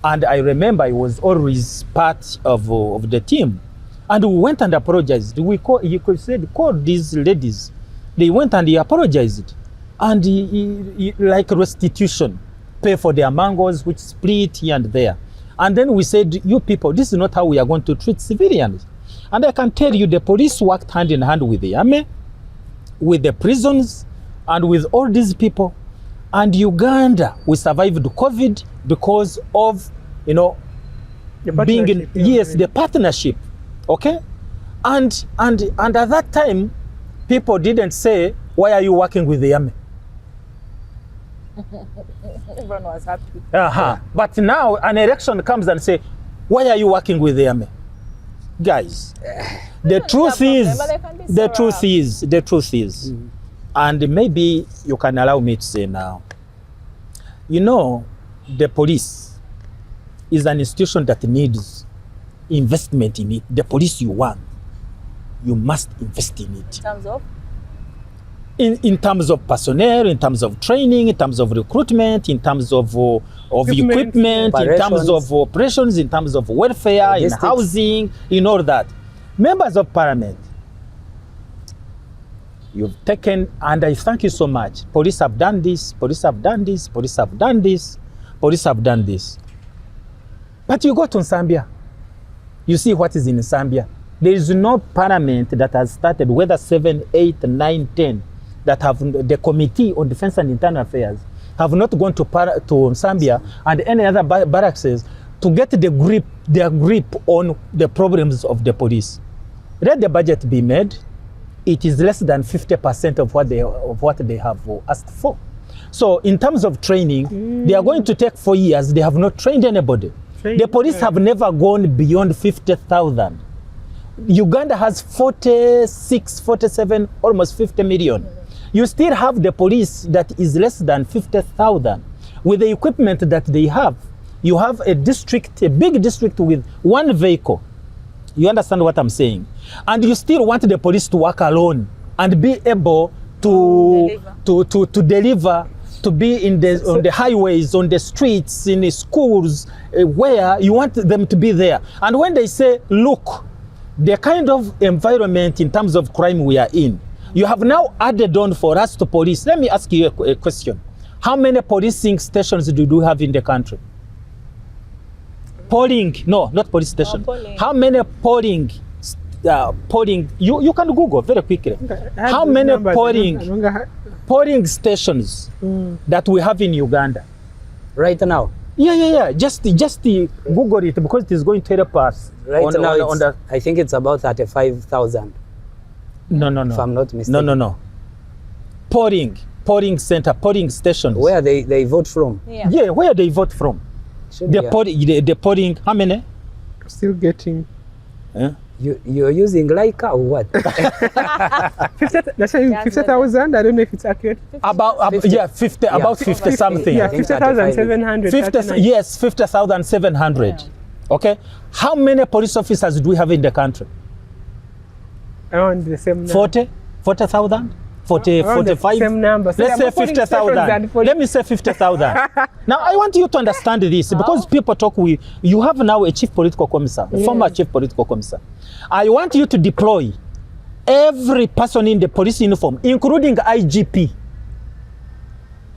And I remember he was always part of the team. And we went and apologized. You could say, call these ladies. They went and he apologized. And he like restitution, pay for their mangoes, which split here and there. And then we said, you people, this is not how we are going to treat civilians. And I can tell you, the police worked hand in hand with the army, with the prisons, and with all these people. And Uganda, we survived COVID because of, the partnership, the partnership, okay? And at that time, people didn't say, why are you working with the army? Everyone was happy. But now an election comes and say, why are you working with the army? Guys, the truth is, and maybe you can allow me to say now, the police is an institution that needs investment in it. The police you want, you must invest in it. In terms of? In terms of personnel, in terms of training, in terms of recruitment, in terms of equipment, in terms of operations, in terms of welfare, in housing, in all that. Members of Parliament, you've taken, and I thank you so much. Police have done this, police have done this, police have done this, police have done this. But you go to Zambia, you see what is in Zambia. There is no parliament that has started, whether 7, 8, 9, 10, that have the Committee on Defense and Internal Affairs have not gone to Zambia and any other barracks to get their grip on the problems of the police. Let the budget be made. It is less than 50% of what they have asked for. So in terms of training, they are going to take 4 years. They have not trained anybody. The police have never gone beyond 50,000. Uganda has 46, 47, almost 50 million. You still have the police that is less than 50,000. With the equipment that they have, you have a big district with one vehicle. You understand what I'm saying? And you still want the police to work alone and be able to deliver, to be on the highways, on the streets, in the schools, where you want them to be there. And when they say, look, the kind of environment in terms of crime we are in, you have now added on for us to police. Let me ask you a question. How many policing stations do you have in the country? Polling, no, not police station. How many polling, you can Google very quickly. How many polling stations that we have in Uganda? Right now? Yeah. Just Google it because it is going to help us. Right now, I think it's about 35,000. No. If I'm not mistaken. No. Polling center, polling stations. Where they vote from? Yeah, where they vote from. The polling, how many? Still getting. You're using Leica or what? 50,000. I don't know if it's accurate. About 50 something. Yeah, 50,700. 50,700. Yeah. Okay. How many police officers do we have in the country? Around the same number. 40,000? 45? Same number. So let's say 50,000. Let me say 50,000. Now, I want you to understand this because people talk with you. Have now a chief political commissar, a former chief political commissar. I want you to deploy every person in the police uniform, including IGP,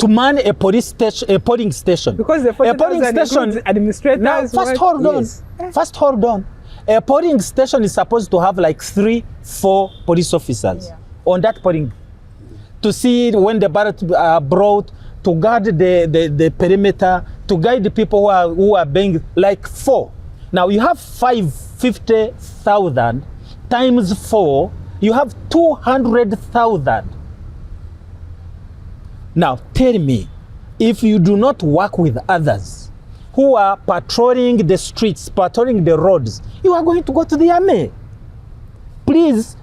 to man a police station, a polling station. Because the a polling station administrators. Now, first hold on. Yes. First hold on. A polling station is supposed to have like 3-4 police officers on that polling to see when the ballot are brought, to guard the perimeter, to guide the people who are being like 4. Now you have 550,000 times 4, you have 200,000. Now tell me, if you do not work with others who are patrolling the streets, patrolling the roads, you are going to go to the army. Please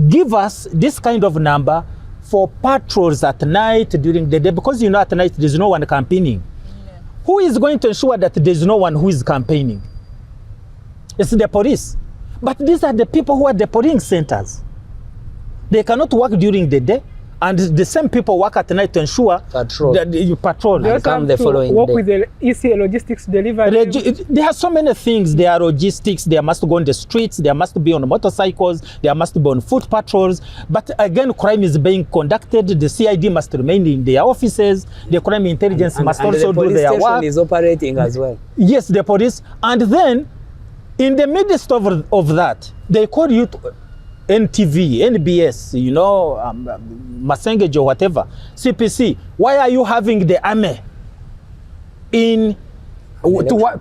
give us this kind of number for patrols at night, during the day, because you know at night there's no one campaigning. Yeah. Who is going to ensure that there's no one who is campaigning? It's the police. But these are the people who are the polling centers. They cannot work during the day, and the same people work at night to ensure that you patrol. They also have to work with the ECA logistics delivery. There are so many things. There are logistics. They must go on the streets. They must be on motorcycles. They must be on foot patrols. But again, crime is being conducted. The CID must remain in their offices. The crime intelligence must also do their work. The police station is operating as well. Yes, the police. And then, in the midst of that, they call you to NTV, NBS, you know, Masengej or whatever, CPC. Why are you having the army to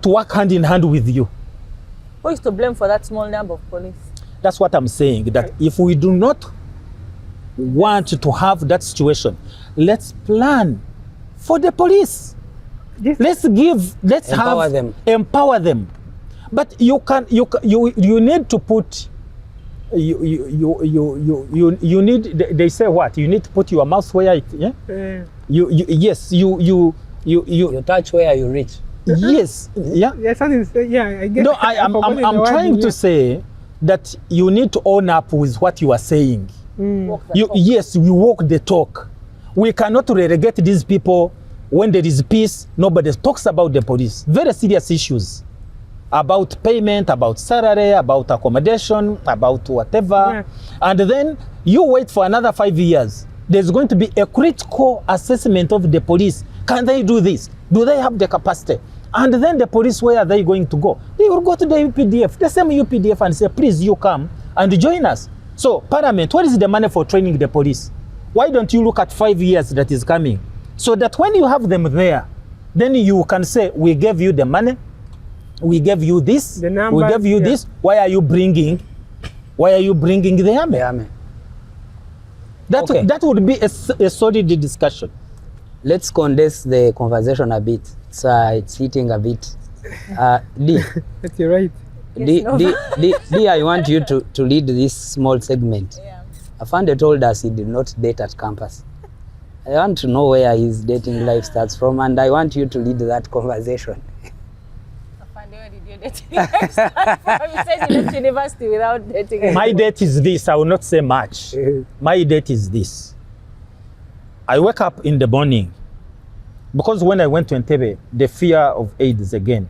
work hand in hand with you? Who is to blame for that small number of police? That's what I'm saying, that if we do not want to have that situation, plan for the police. Let's empower them. But you need to put, you need, they say what? You need to put your mouth where it, You touch where you reach. Yes, I get no, I'm trying to say that you need to own up with what you are saying. Yes, you walk the talk. We cannot relegate these people. When there is peace, nobody talks about the police. Very serious issues about payment, about salary, about accommodation, about whatever. And then you wait for another 5 years. There's going to be a critical assessment of the police. Can they do this? Do they have the capacity? And then the police, where are they going to go? They will go to the UPDF, the same UPDF, and say, please, you come and join us. So, Parliament, what is the money for training the police? Why don't you look at 5 years that is coming? So that when you have them there, then you can say, we gave you the money, we gave you this, we gave you this. Why are you bringing the army? That would be a solid discussion. Let's condense the conversation a bit. It's hitting a bit. D. That's right. D, I want you to lead this small segment. Afande told us he did not date at campus. I want to know where his dating life starts from, and I want you to lead that conversation. Afande, where did your dating life start from? You said you left university without dating. My date is this. I will not say much. My date is this. I wake up in the morning, because when I went to Entebbe, the fear of AIDS again.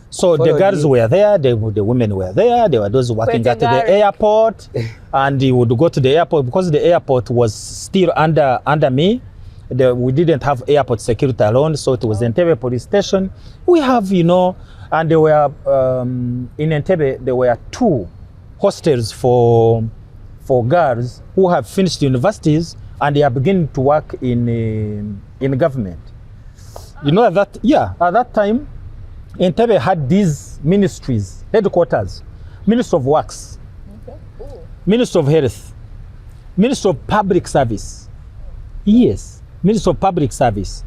So the girls were there, the women were there, there were those working at the airport, and they would go to the airport because the airport was still under me. We didn't have airport security alone, so it was Entebbe police station. We have, and there were, in Entebbe, there were 2 hostels for girls who have finished universities and they are beginning to work in government. At that time, Entebbe had these ministries, headquarters, Ministry of Works, Ministry of Health, Ministry of Public Service. Yes, Ministry of Public Service.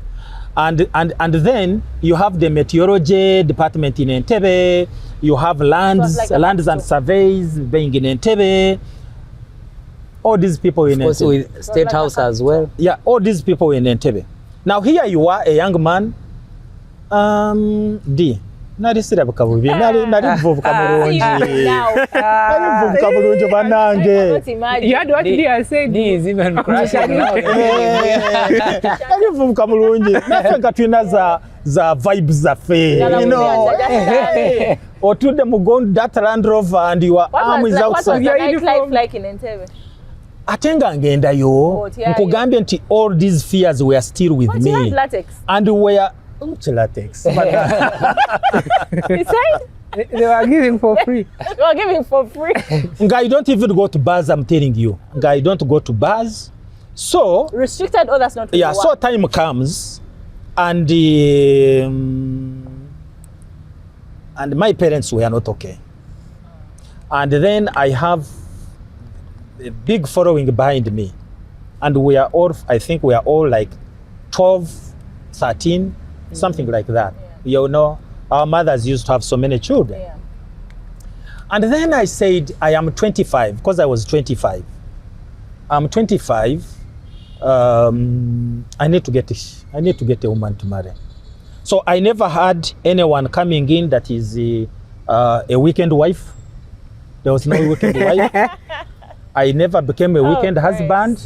And then you have the meteorology department in Entebbe, you have lands and surveys being in Entebbe. All these people in Entebbe. With State House as well. Yeah, all these people in Entebbe. Now here you are, a young man. D. Nari sirabuka bubi. Nari vubuka mulungi. Nari vubuka mulungi banange. You had what D said. D is even crashing now. Nari vubuka mulungi. Nafenga twina za vibes zaffe. Or to them go that Land Rover and your arm is outside. What was the nightlife like in Entebbe? ate nga ngendayo nkugambye nti all these fears were still with But me. you had latex. And were latex. You said They were giving for free. you were giving for free. I don't even go to bars, I'm telling you. I don't go to bars. So Restricted or that's not really yeah, so time comes and my parents were not okay. And then I have a big following behind me. And we are all, I think we are all like 12, 13, something like that. You know, our mothers used to have so many children. Yeah. And then I said, I am 25, because I was 25. I'm 25. I need to get a woman to marry. So I never had anyone coming in that is a weekend wife. There was no weekend wife. I never became a weekend husband.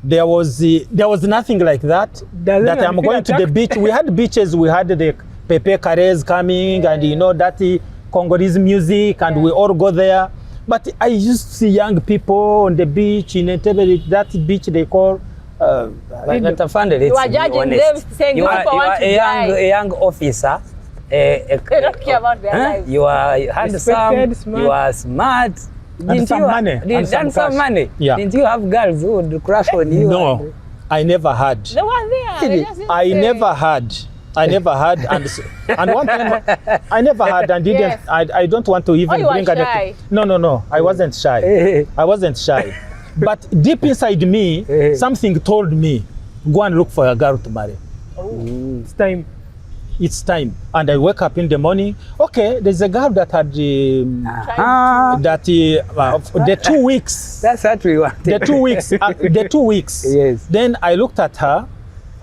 There was nothing like that. That I'm going to the beach. We had beaches. We had the Pepe Carres coming, and you know that Congolese music, and we all go there. But I used to see young people on the beach in Entebbe, that beach they call. But Afande, You are judging them, saying you you are, people want to die. a young officer. They don't care about their lives. You are handsome. Respected, smart. You are smart. And some money. And some some cash. money. Yeah. Didn't you have girls who would crush on you? No, I never had. They were there. They just didn't I say. never had. I never had, and one time I never had, and didn't. Yes. I don't want to even Oh, you were bring shy. No. I wasn't shy. I wasn't shy. But deep inside me, something told me, go and look for a girl to marry. It's time. It's time. And I wake up in the morning. Okay, there's a girl that had the 2 weeks. That's what we want. The 2 weeks. The 2 weeks. Yes. Then I looked at her,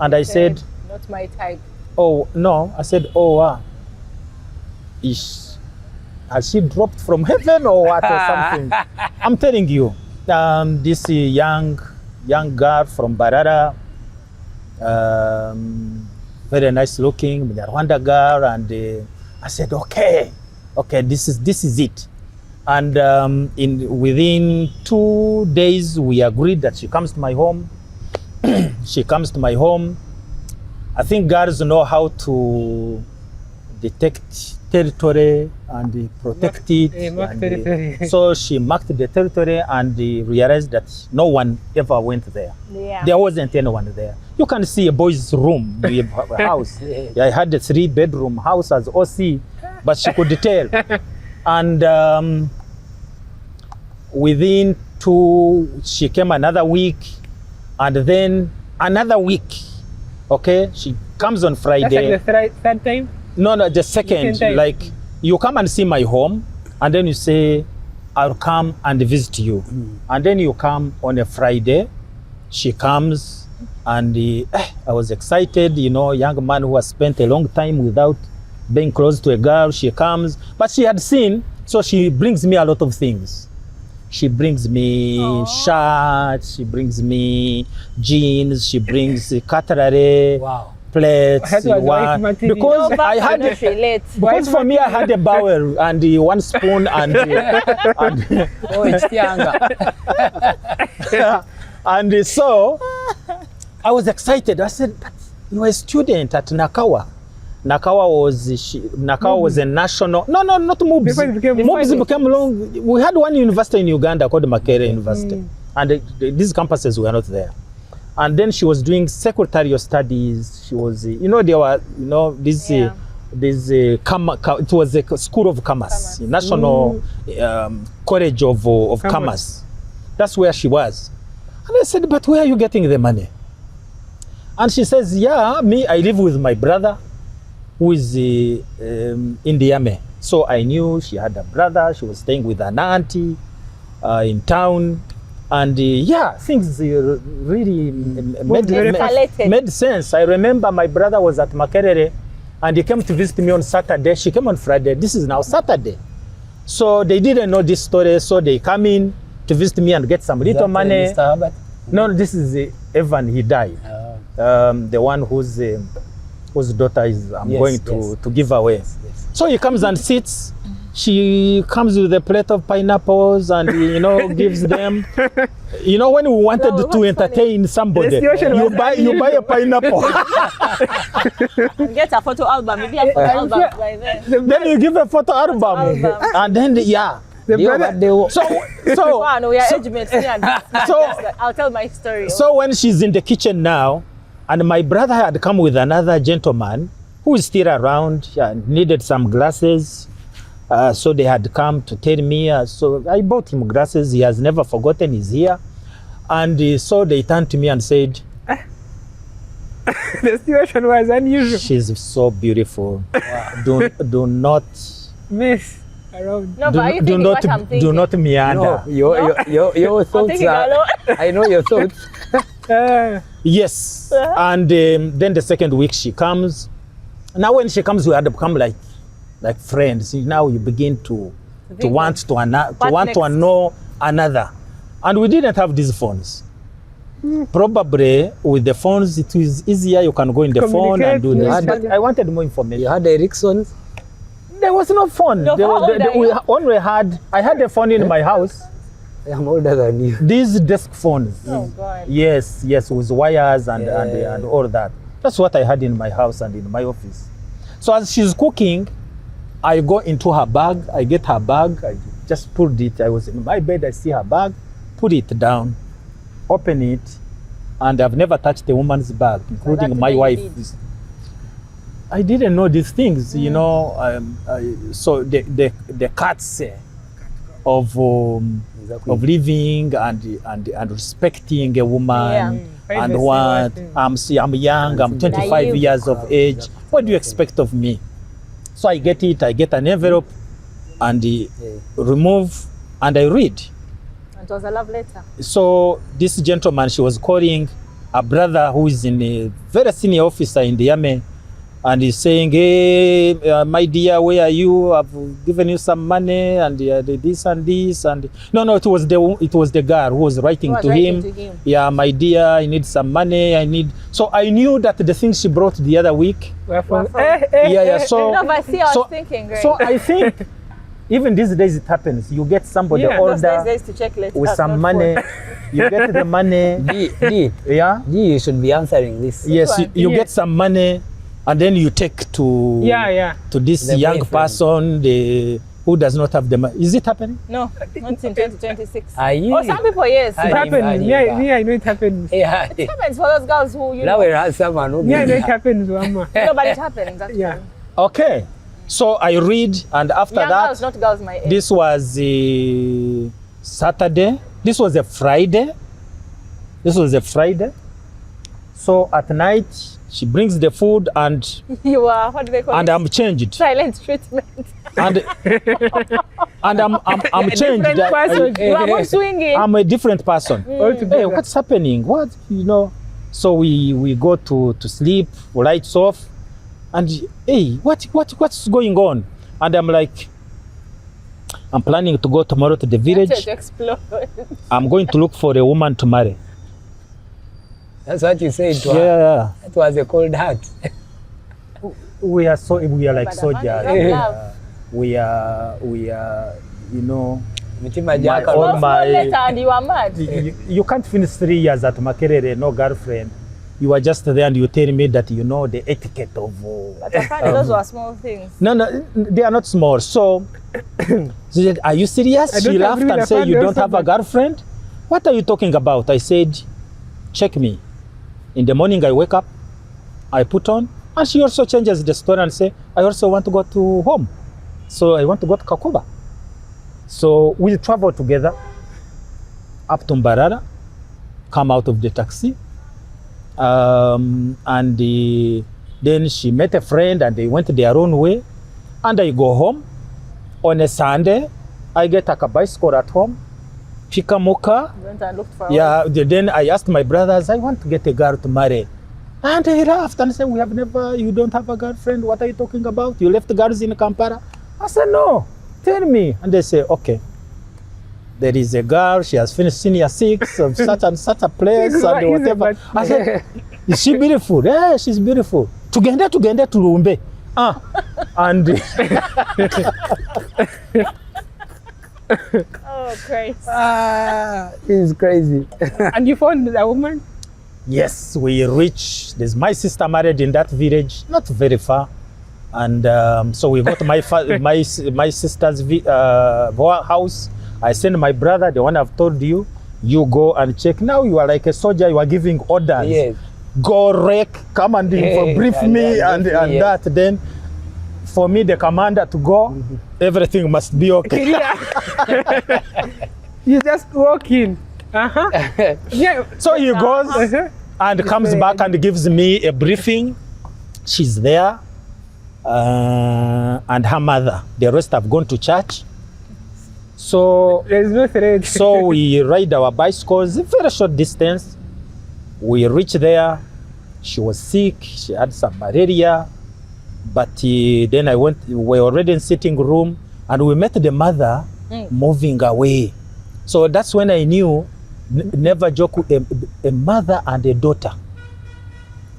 and I said, Not my type. oh no, I said, oh wow. Has she dropped from heaven or what or something? I'm telling you, this young girl from Barara, very nice looking, Rwanda girl, and I said, okay, this is it. And within 2 days, we agreed that she comes to my home. She comes to my home. I think girls know how to detect territory and protect it. Mark territory. So she marked the territory and realized that no one ever went there. Yeah. There wasn't anyone there. You can see a boy's room, a house. I had a 3-bedroom house as OC, but she could tell. And within she came another week, and then another week. Okay, she comes on Friday. That's like the third time? No, the second time. like you come and see my home, and then you say, I'll come and visit you. And then you come on a Friday. She comes, and I was excited, you know, young man who has spent a long time without being close to a girl. She comes, but she had seen, so she brings me a lot of things. She brings me shirts, she brings me jeans, she brings cutlery, Wow. plates, That was wife wine. material. Because No, I had not relate. because for me I had a bowl and one spoon and Oh, it's younger. and so I was excited. I said, but you were a student at Nakawa. Nakawa was a national. No, not MUBS. Before it became MUBS Friday. became long. We had one university in Uganda called Makerere University, and these campuses were not there. And then she was doing secretarial studies. She was, there were, this. Yeah. It was a school of commerce, National College of Commerce. That's where she was. And I said, but where are you getting the money? And she says, yeah, I live with my brother who is in the army. So I knew she had a brother. She was staying with an auntie in town. And things really made sense. I remember my brother was at Makerere, and he came to visit me on Saturday. She came on Friday. This is now Saturday. So they didn't know this story, so they come in to visit me and get some little money. Mr. Herbert? No, this is Evan, he died. The one whose daughter I'm going to give away. Yes. So he comes and sits. She comes with a plate of pineapples and, you know, gives them. You know, when we wanted No, to what's entertain somebody, The situation you was buy a pineapple. And get a photo album. Maybe a photo album by then. Then you give a photo album. album. And then, yeah. The Yeah, brother, but they, So, Wow, no, we are age mates. Me and this. So- I'll tell my story. so when she's in the kitchen now, and my brother had come with another gentleman who is still around, needed some glasses. So they had come to tell me, so I bought him glasses. He has never forgotten, he's here. And so they turned to me and said, the situation was unusual. she's so beautiful. Do not, Miss around. No, but are you thinking what I'm thinking? do not meander. no, your I'm thoughts thinking are. alone. I know your thoughts. Yes. And then the second week she comes. Now when she comes, we had become like friends. Now you begin to think want to what want to next? know another. And we didn't have these phones. Probably with the phones it is easier. You can go in the phone and do Communicate this. with But I wanted more information. You had Ericsson. There was no phone. No, There how was- old are we you? only had. I had a phone in my house. I'm older than you. These desk phones. Oh, God. Yes, with wires and Yeah. all that. That's what I had in my house and in my office. So as she's cooking, I go into her bag. I get her bag. I just pulled it. I was in my bed. I see her bag. Put it down. Open it. And I've never touched a woman's bag, including that's my what you wife. did. I didn't know these things, you know. So the cuts of Exactly. of living and respecting a woman Yeah. and Privacy, what what, I'm young, I'm 25 Naive. years of age. What do you expect of me? So I get it. I get an envelope and remove and I read. It was a love letter. So this gentleman, she was calling a brother who is in a very senior officer in the army, and he's saying, hey, my dear, where are you? I've given you some money and this and this. And no, it was the girl who was writing, Who was to, writing him. to him. Yeah, my dear, I need some money. So I knew that the things she brought the other week. Were from, Were from- Yeah. So No, but see, I was so- thinking, right? so I think even these days it happens. You get somebody Yeah. Those days older they used to check letters, with some not money. phone. You get the money. D, Yeah. you should be answering this. Yes, one? you Yeah. get some money, and then you take to to this The young boyfriend. person who does not have the money. Is it happening? No, not in 2026. Aye. Oh, some people, yes. Aye. It But happens. Me, I know it happens. Yeah. it happens for those girls who, you Now know. we have someone who Me, I know it happens, Mama. No, but it happens, actually. Yeah. Okay, so I read, and after Young that, girls, not girls my age. this was a Saturday. This was a Friday. So at night, she brings the food, and You are, what do they call it? I'm changed, Silent treatment. and I'm changed. different person. You are not swinging. I'm a different person. Altogether. Hey, what's happening? What, you know? So we go to sleep, lights off, and hey, what's going on? And I'm like, I'm planning to go tomorrow to the village. To explode. I'm going to look for a woman to marry. That's what you said to her. Yeah, That was a cold heart. we are like But soldiers. the love. We are, you know. Mitima My Jaka. own- Small my- letter and you are mad. You can't finish 3 years at Makerere, no girlfriend. You are just there and you tell me that you know the etiquette of. But apparently those were small things. No, they are not small. So, she said, are you serious? I don't She laughed agree with and the said, fact you that don't have a somebody- girlfriend? What are you talking about? I said, check me. In the morning I wake up, I put on, and she also changes the story and say, I also want to go to home. So I want to go to Kakuba. So we travel together up to Mbarara, come out of the taxi, and then she met a friend and they went their own way, and I go home. On a Sunday, I get a bicycle at home, pick a mocha. Went and looked for a Yeah, then I asked my brothers, I want to get a girl to marry. And they laughed and said, you don't have a girlfriend? What are you talking about? You left girls in Kampala? I said, no, tell me. And they say, okay, there is a girl, she has finished senior 6 of such and such a place What and is it, whatever. but- I said, is she beautiful? Yeah, she's beautiful. Tugende turumbe. And Oh, Christ. It's crazy. And you found a woman? yes, we reached. There's my sister married in that village, not very far, and so we got my sister's house. I sent my brother, the one I've told you. You go and check. Now you are like a soldier. You are giving orders. Yes. Go wreck, come and brief me and yes. that. Then for me, the commander to go, everything must be okay. You just walk in. Yeah. So he goes and comes back and gives me a briefing. She's there and her mother. The rest have gone to church. So There's no threat. so we ride our bicycles a very short distance. We reach there. She was sick. She had some malaria. But then I went. We were already in sitting room, and we met the mother moving away. So that's when I knew never joke with a mother and a daughter,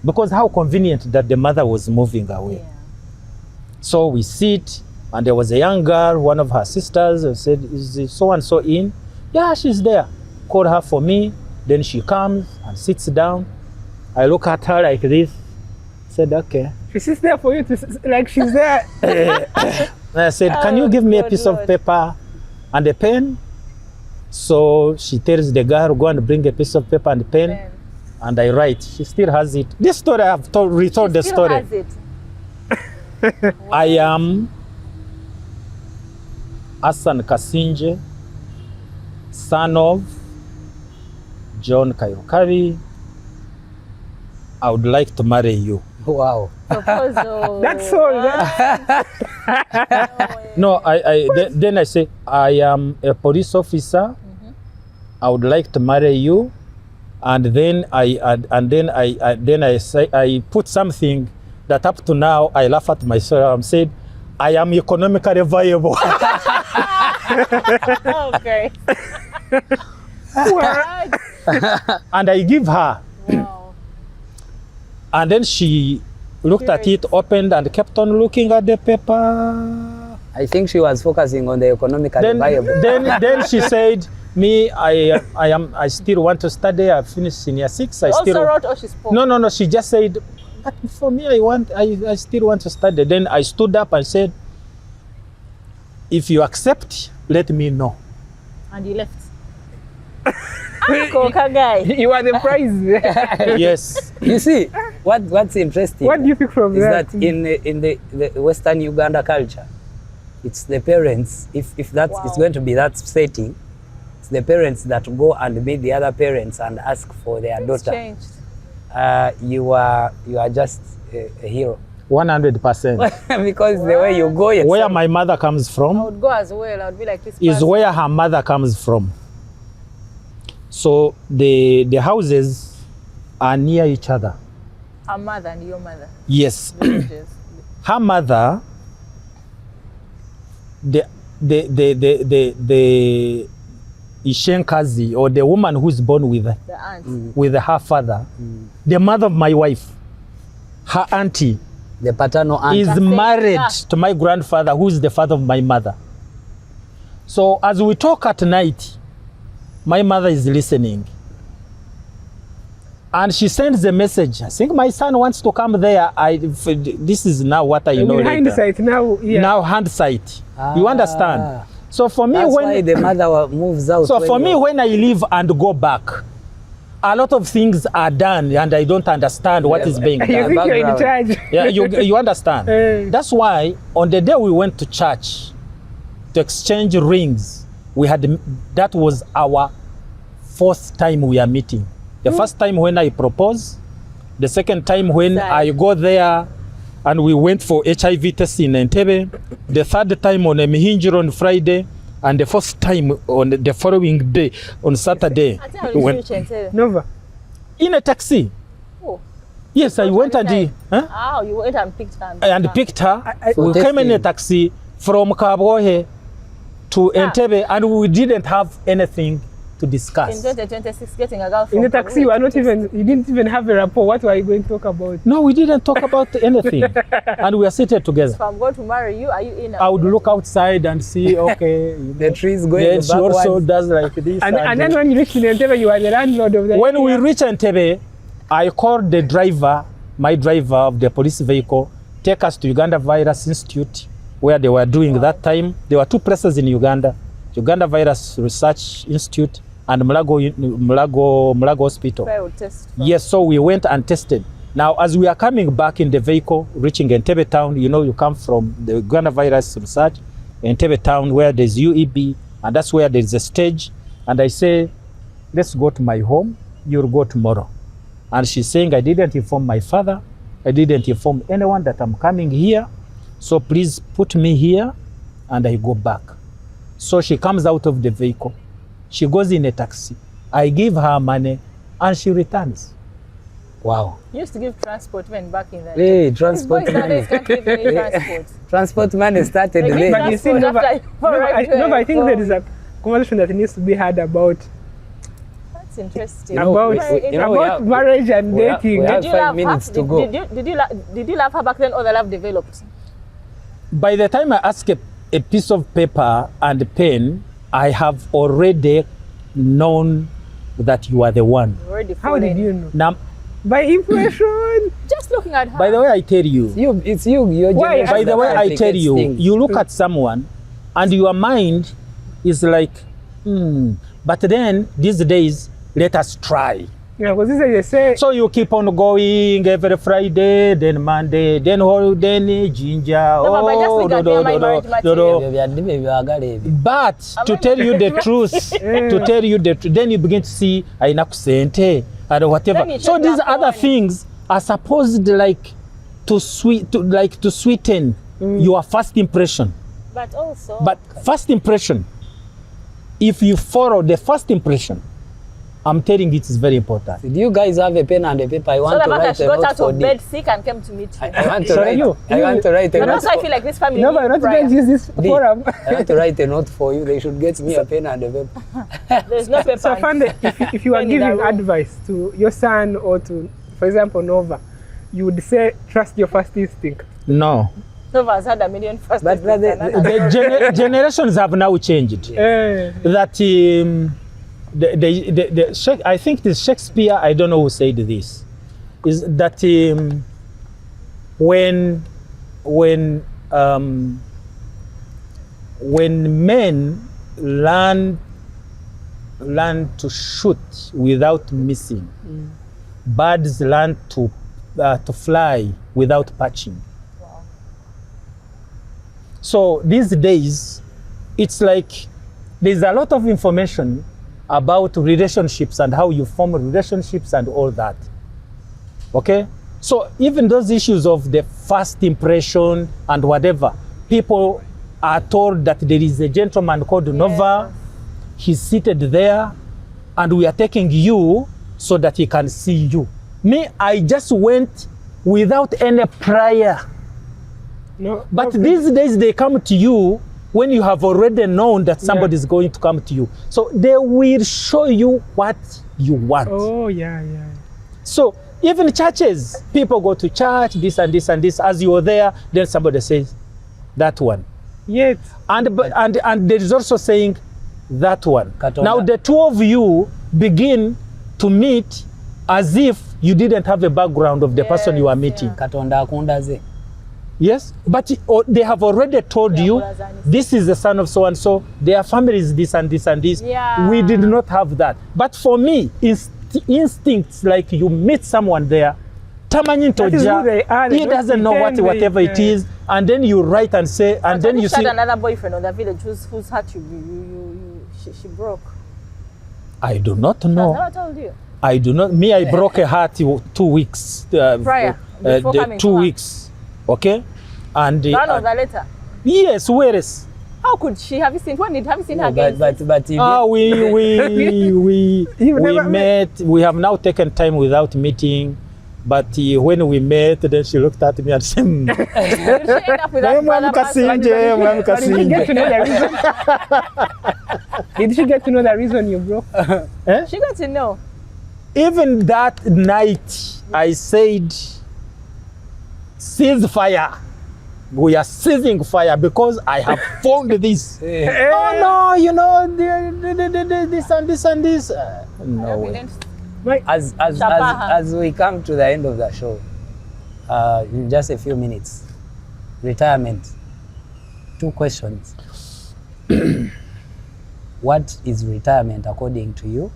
because how convenient that the mother was moving away. Yeah. So we sit, and there was a young girl, one of her sisters, who said, "Is so and so in?" "Yeah, she's there." Called her for me. Then she comes and sits down. I look at her like this. Said, "Okay." She's there for you to, like, she's there. And I said, "Can you give me a good piece Lord. of paper and a pen?" So she tells the girl, "Go and bring a piece of paper and pen." Ben. And I write. She still has it. This story I have retold the Still story. has it. I am Asan Kasingye, son of John Kayokari. I would like to marry you. Wow. Proposal. That's all. No, then I say, I am a police officer. I would like to marry you. And then I say, I put something that up to now I laugh at myself. I said, I am economically viable. Okay. And I give her. Wow. And then she looked at it, opened, and kept on looking at the paper. I think she was focusing on the economically Then, viable. then she said, "Me, I still want to study. I finished senior 6. I Also still wrote or she spoke? No. She just said, but for me, I still want to study." Then I stood up and said, "If you accept, let me know." And you left. Coca guy. You are the prize. Yes. You see, what's interesting What do you pick from is that? that in the Western Uganda culture, it's the parents, if that's Wow. it's going to be that setting, it's the parents that go and meet the other parents and ask for their It's daughter. changed. You are just a hero. 100%. Because the way you go yourself, Where my mother comes I from would go as well. I would be like this. is person. where her mother comes from. So the houses are near each other. Her mother and your mother. Yes. Villages. Her mother, the Ishenkazi, or the woman who's born with The aunt. with her father, the mother of my wife, her auntie, the paternal aunt. is That's it. married Yeah. to my grandfather, who's the father of my mother. So as we talk at night, my mother is listening. And she sends a message. I think my son wants to come there. This is now what I know In later. hindsight, now, yeah. Now hindsight. You understand? So for me, That's why when the mother moves out. so for me, you're- when I leave and go back, a lot of things are done and I don't understand what is being You done. think you're in background. charge. Yeah, you understand. That's why on the day we went to church to exchange rings, that was our fourth time we are meeting. The first time when I proposed, the second time when I go there and we went for HIV test in Entebbe, the third time on a Mihinjiro on Friday, and the fourth time on the following day, on Saturday, I think I we will went switch and tell. Nova. in a taxi. Oh. Yes, I went and Oh, you went and picked her. and picked her. We For came in a testing. taxi from Kabohe to Entebbe, and we didn't have anything to discuss. In 2026, getting a girl from In the taxi, you didn't even have a rapport. What were you going to talk about? No, we didn't talk about anything. And we are seated together. If I'm going to marry you, are you in? I would look outside and see, okay. The trees going Then she also backwards. does like this. And then when you reached in Entebbe, you were the landlord of the When we area. reach Entebbe, I called the driver, my driver of the police vehicle, take us to Uganda Virus Institute, where they were doing that time. There were two places in Uganda, Uganda Virus Research Institute and Mulago Hospital. Where I would test from. Yes, so we went and tested. Now, as we are coming back in the vehicle, reaching Entebbe town, you know, you come from the Uganda Virus Research, Entebbe town, where there's UEB, and that's where there's a stage. And I say, let's go to my home, you'll go tomorrow. And she's saying, I didn't inform my father, I didn't inform anyone that I'm coming here, so please put me here, and I go back. So she comes out of the vehicle, she goes in a taxi, I give her money, and she returns. Wow. You used to give transport when back in the Hey, These transport boys nowadays money. can't give any transport. Transport money started Like, late. But you see, Transport Nova, after you arrived Nova, I think there. there is a conversation that needs to be had about That's interesting. You know, about, we about have- marriage and we have- dating. we have Did you 5 love minutes her? to go. Did you love her back then, or the love developed? By the time I ask a piece of paper and pen, I have already known that you are the one. You already How did fallen. you know? Now, By impression. Just looking at her. by the way, I tell you, It's you, your Why? generation by the that way, I tell complicates you, things. you look at someone and your mind is like, But then these days, let us try. Yeah, because this is they say. So you keep on going every Friday, then Monday, then ginger. No, but just look at them, my marriage material. But to tell you the truth, then you begin to see ainakusente and whatever. Then you So check these that other phone. things are supposed to sweeten your first impression. But also, But first impression, if you follow the first impression, I'm telling you, it is very important. Do you guys have a pen and a paper? I so want the to fact that write she a got note out for of bed sick and came to meet you. I want to So write. you- I want to write a And note. also, I feel like this family No, but needs not prayer. going to use this Dee, forum. I want to write a note for you. They should get me a pen and a paper. There's no paper. So I found that if you are Pen in the giving room. advice to your son or to, for example, Nova, you would say trust your first instinct. No. Nova has had a million first But instincts the- and The generations have now changed. That I think this Shakespeare, I don't know who said this, is that when men learn to shoot without missing, birds learn to fly without perching. So these days, it's like there's a lot of information about relationships and how you form relationships and all that. Okay? So even those issues of the first impression and whatever, people are told that there is a gentleman called Nova, he's seated there, and we are taking you so that he can see you. Me, I just went without any prior. No, But no, these days they come to you when you have already known that somebody is going to come to you. So they will show you what you want. Oh, yeah. So even churches, people go to church, this and this and this. As you are there, then somebody says, that one. Yet, And there is also saying, that one. Katonda. Now the two of you begin to meet as if you didn't have a background of the person you are meeting. Katonda akunda ze. Yes, but they have already told you this is the son of so and so, their family is this and this and this. Yeah. We did not have that. But for me, instincts like you meet someone there, tamanyi That is who they are. They he don't doesn't know pretend whatever it is, and then you write and say, and But then when you had see. another boyfriend on the village whose heart she broke. I do not Has know. never told you. I do not. Me, I broke a heart 2 weeks. Prior, before the coming 2 to her. weeks. Okay, and One of the letter. yes, where is? How could she have you seen? When did have you seen her No, again? but you Ah, did- we You've never met. We have now taken time without meeting, but when we met, then she looked at me and said, Did she end up with that Mwami brother person? Kasingye, Mwami but you didn't get to Kasingye. know the reason. Did she get to know the reason you broke? She got to know. Even that night, I said, cease fire. We are ceasing fire because I have found this. Oh no, you know, this and this and this. No way. As we come to the end of the show, in just a few minutes, retirement. 2 questions. What is retirement according to you?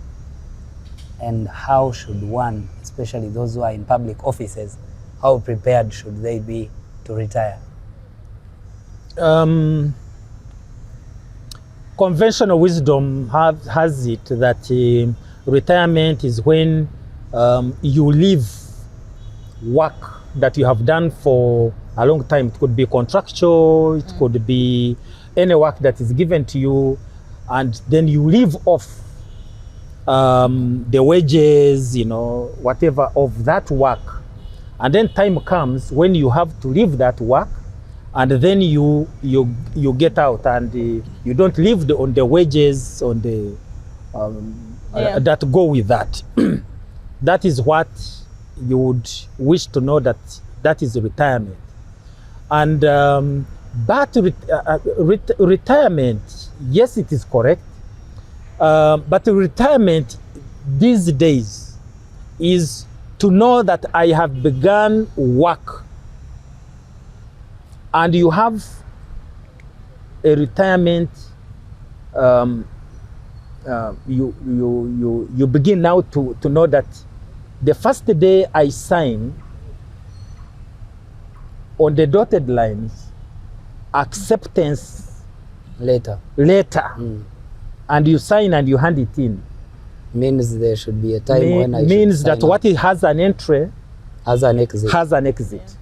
And how should one, especially those who are in public offices, how prepared should they be to retire? Conventional wisdom has it that retirement is when you leave work that you have done for a long time. It could be contractual, it could be any work that is given to you, and then you leave off the wages, you know, whatever of that work. And then time comes when you have to leave that work, and then you get out, and you don't live on the wages on the that go with that. That is what you would wish to know, that is retirement. And but retirement, yes, it is correct, but retirement these days is to know that I have begun work, and you have a retirement. You begin now to know that the first day I sign on the dotted lines, acceptance Later. And you sign and you hand it in. Means there should be a time when I means should that sign what it has an entry has an exit. has an exit.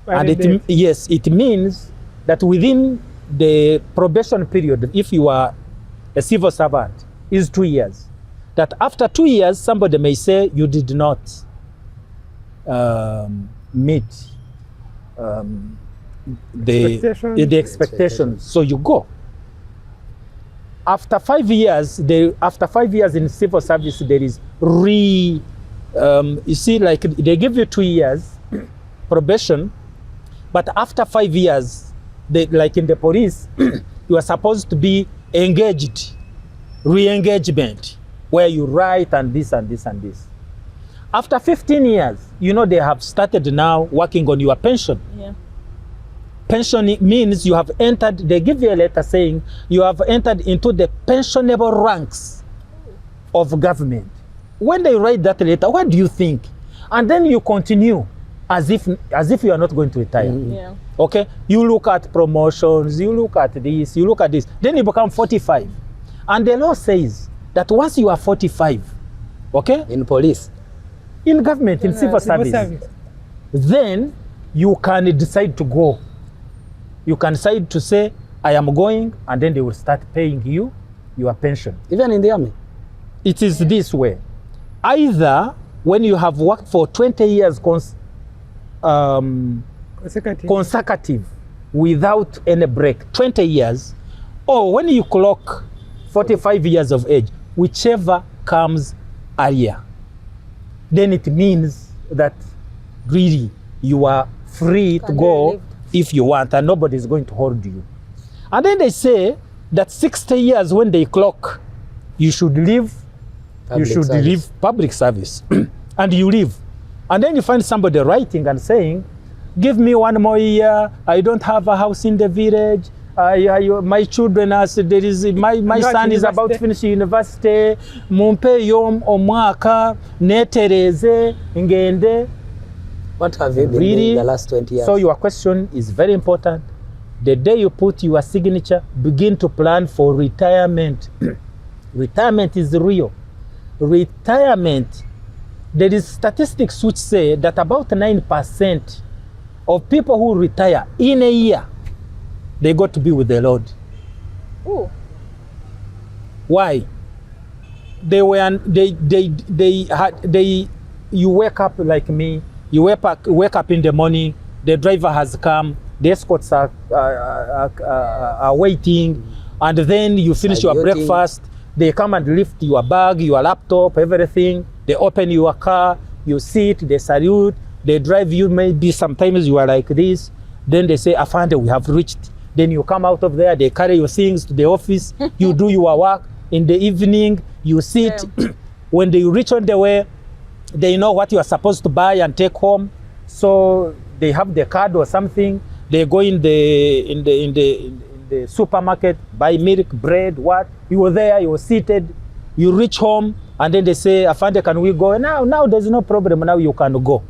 Yeah. And it means that within the probation period, if you are a civil servant, is 2 years. That after 2 years, somebody may say you did not meet the expectations, so you go. After 5 years, after 5 years in civil service, there is you see, like they give you 2 years probation, but after 5 years, like in the police, you are supposed to be engaged, re-engagement, where you write and this and this and this. After 15 years, you know, they have started now working on your pension. Yeah. Pension means you have entered, they give you a letter saying you have entered into the pensionable ranks of government. When they write that letter, what do you think? And then you continue as if you are not going to retire. Yeah. Okay? You look at promotions, you look at this, you look at this. Then you become 45. And the law says that once you are 45, okay? In police. In government, in civil service, then you can decide to go. You can decide to say, I am going, and then they will start paying you your pension. Even in the army. It is this way. Either when you have worked for 20 years consecutive without any break, 20 years, or when you clock 45 years of age, whichever comes earlier, then it means that really you are free to go if you want, and nobody is going to hold you. And then they say that 60 years when they clock, you should leave public service. And you leave. And then you find somebody writing and saying, give me 1 more year, I don't have a house in the village, my children, my son is about to finish university, mumpe yom omwaka, netereze, ngende. What have you been doing the last 20 years? So your question is very important. The day you put your signature, begin to plan for retirement. Retirement is real. Retirement, there is statistics which say that about 9% of people who retire in a year, they got to be with the Lord. Ooh. Why? You wake up like me. You wake up in the morning. The driver has come. The escorts are waiting, and then you finish your breakfast. They come and lift your bag, your laptop, everything. They open your car, you sit, they salute, they drive you. Maybe sometimes you are like this. Then they say, Afande, we have reached. Then you come out of there, they carry your things to the office. You do your work. In the evening, you sit. Yeah. When they reach on the way, they know what you are supposed to buy and take home. So they have the card or something. They go in the supermarket, buy milk, bread, what. You were there, you were seated. You reach home, and then they say, Afande, can we go? Now there's no problem. Now you can go.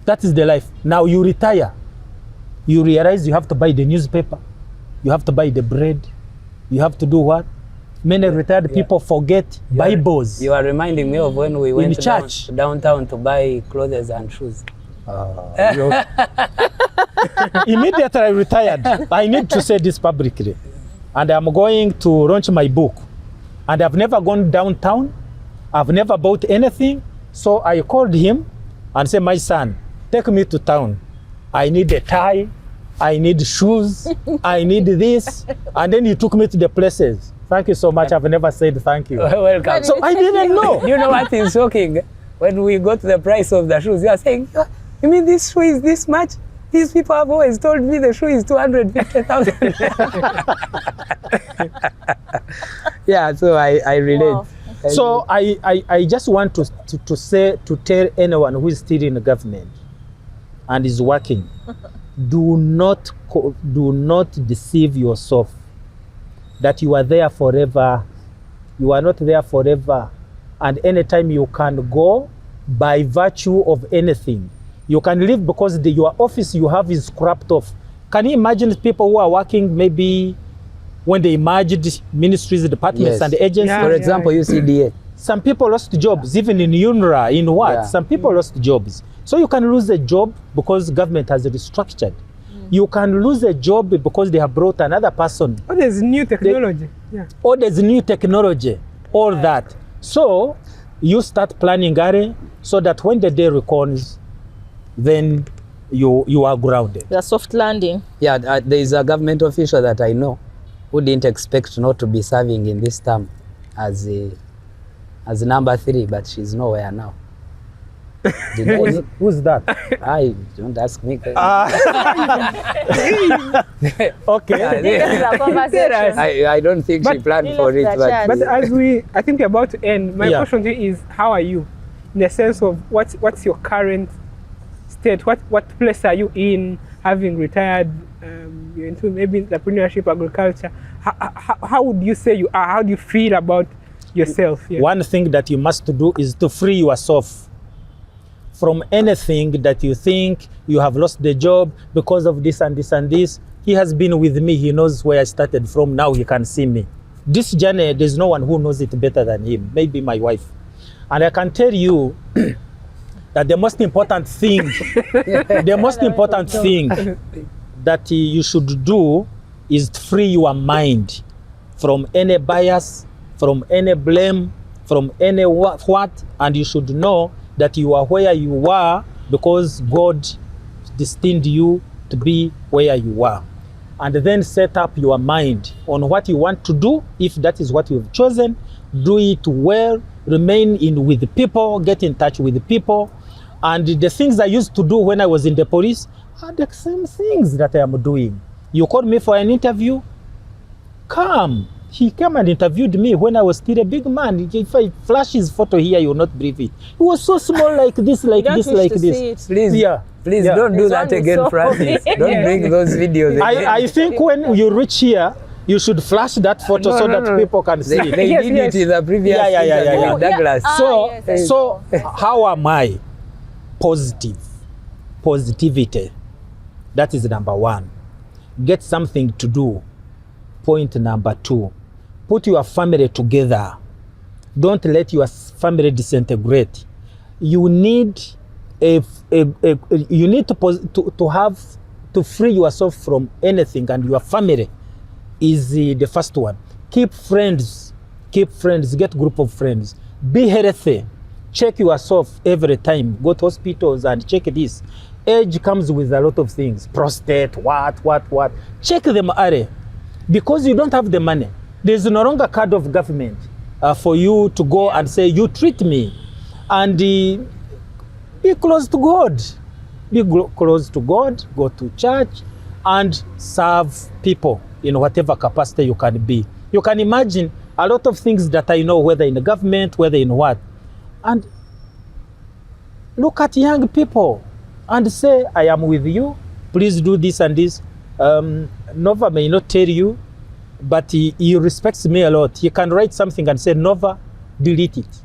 That is the life. Now you retire. You realize you have to buy the newspaper. You have to buy the bread. You have to do what? Many retired people forget Bibles. You are reminding me of when we went In church. downtown to buy clothes and shoes. Immediately I retired. I need to say this publicly. And I'm going to launch my book. And I've never gone downtown. I've never bought anything. So I called him and said, my son, take me to town. I need a tie. I need shoes. I need this. And then he took me to the places. Thank you so much. I've never said thank you. Welcome. So I didn't know. You know what is shocking? When we got the price of the shoes, you are saying, you mean this shoe is this much? These people have always told me the shoe is 250,000. Yeah, so I relate. Wow. So I just want to tell anyone who is still in the government and is working, do not deceive yourself that you are there forever. You are not there forever. And anytime you can go by virtue of anything. You can leave because your office you have is scrapped off. Can you imagine people who are working maybe when they merged ministries, departments, Yes. and agencies? Yeah. For example, UCDA. Some people lost jobs, even in UNRWA, in what? Yeah. Some people lost jobs. So you can lose a job because government has restructured. You can lose a job because they have brought another person. Oh, there's new technology. Or there's new technology, all that. So you start planning early so that when the day returns, then you are grounded. The soft landing. Yeah, there is a government official that I know who didn't expect not to be serving in this term as number 3, but she's nowhere now. Who's that? I don't ask me. Okay. This is a conversation. I don't think she But- planned for it. But- But as I think we're about to end, my Yeah. question to you is, how are you? In the sense of what's your current state? What place are you in? Having retired, you're into maybe entrepreneurship, agriculture. How would you say you are? How do you feel about yourself? Yeah. One thing that you must do is to free yourself from anything that you think you have lost the job because of this and this and this. He has been with me. He knows where I started from. Now he can see me. This journey, there's no one who knows it better than him, maybe my wife. And I can tell you that the most important thing, that you should do is to free your mind from any bias, from any blame, from any what, and you should know that you are where you are because God destined you to be where you are. And then set up your mind on what you want to do. If that is what you've chosen, do it well, remain with the people, get in touch with the people. And the things I used to do when I was in the police are the same things that I am doing. You called me for an interview, come. He came and interviewed me when I was still a big man. If I flash his photo here, you will not believe it. He was so small like this, like You don't this, wish like to this. see it. Please, Yeah. please Yeah. don't do This that one is again, so Francis. funny. Don't bring those videos again. I think when you reach here, you should flash that photo so that people can see They, it. they Yes, did yes. it in the previous Yeah. interview with Douglas. Yes, So how am I? Positivity. That is number 1. Get something to do. Point number 2. Put your family together. Don't let your family disintegrate. You need to free yourself from anything, and your family is the first one. Keep friends. Get group of friends. Be healthy. Check yourself every time. Go to hospitals and check this. Age comes with a lot of things. Prostate, what. Check them early. Because you don't have the money. There's no longer card of government for you to go and say, you treat me. And be close to God. Be close to God, go to church, and serve people in whatever capacity you can be. You can imagine a lot of things that I know, whether in the government, whether in what. And look at young people and say, I am with you. Please do this and this. Nova may not tell you, but he respects me a lot. He can write something and say, Nova, delete it.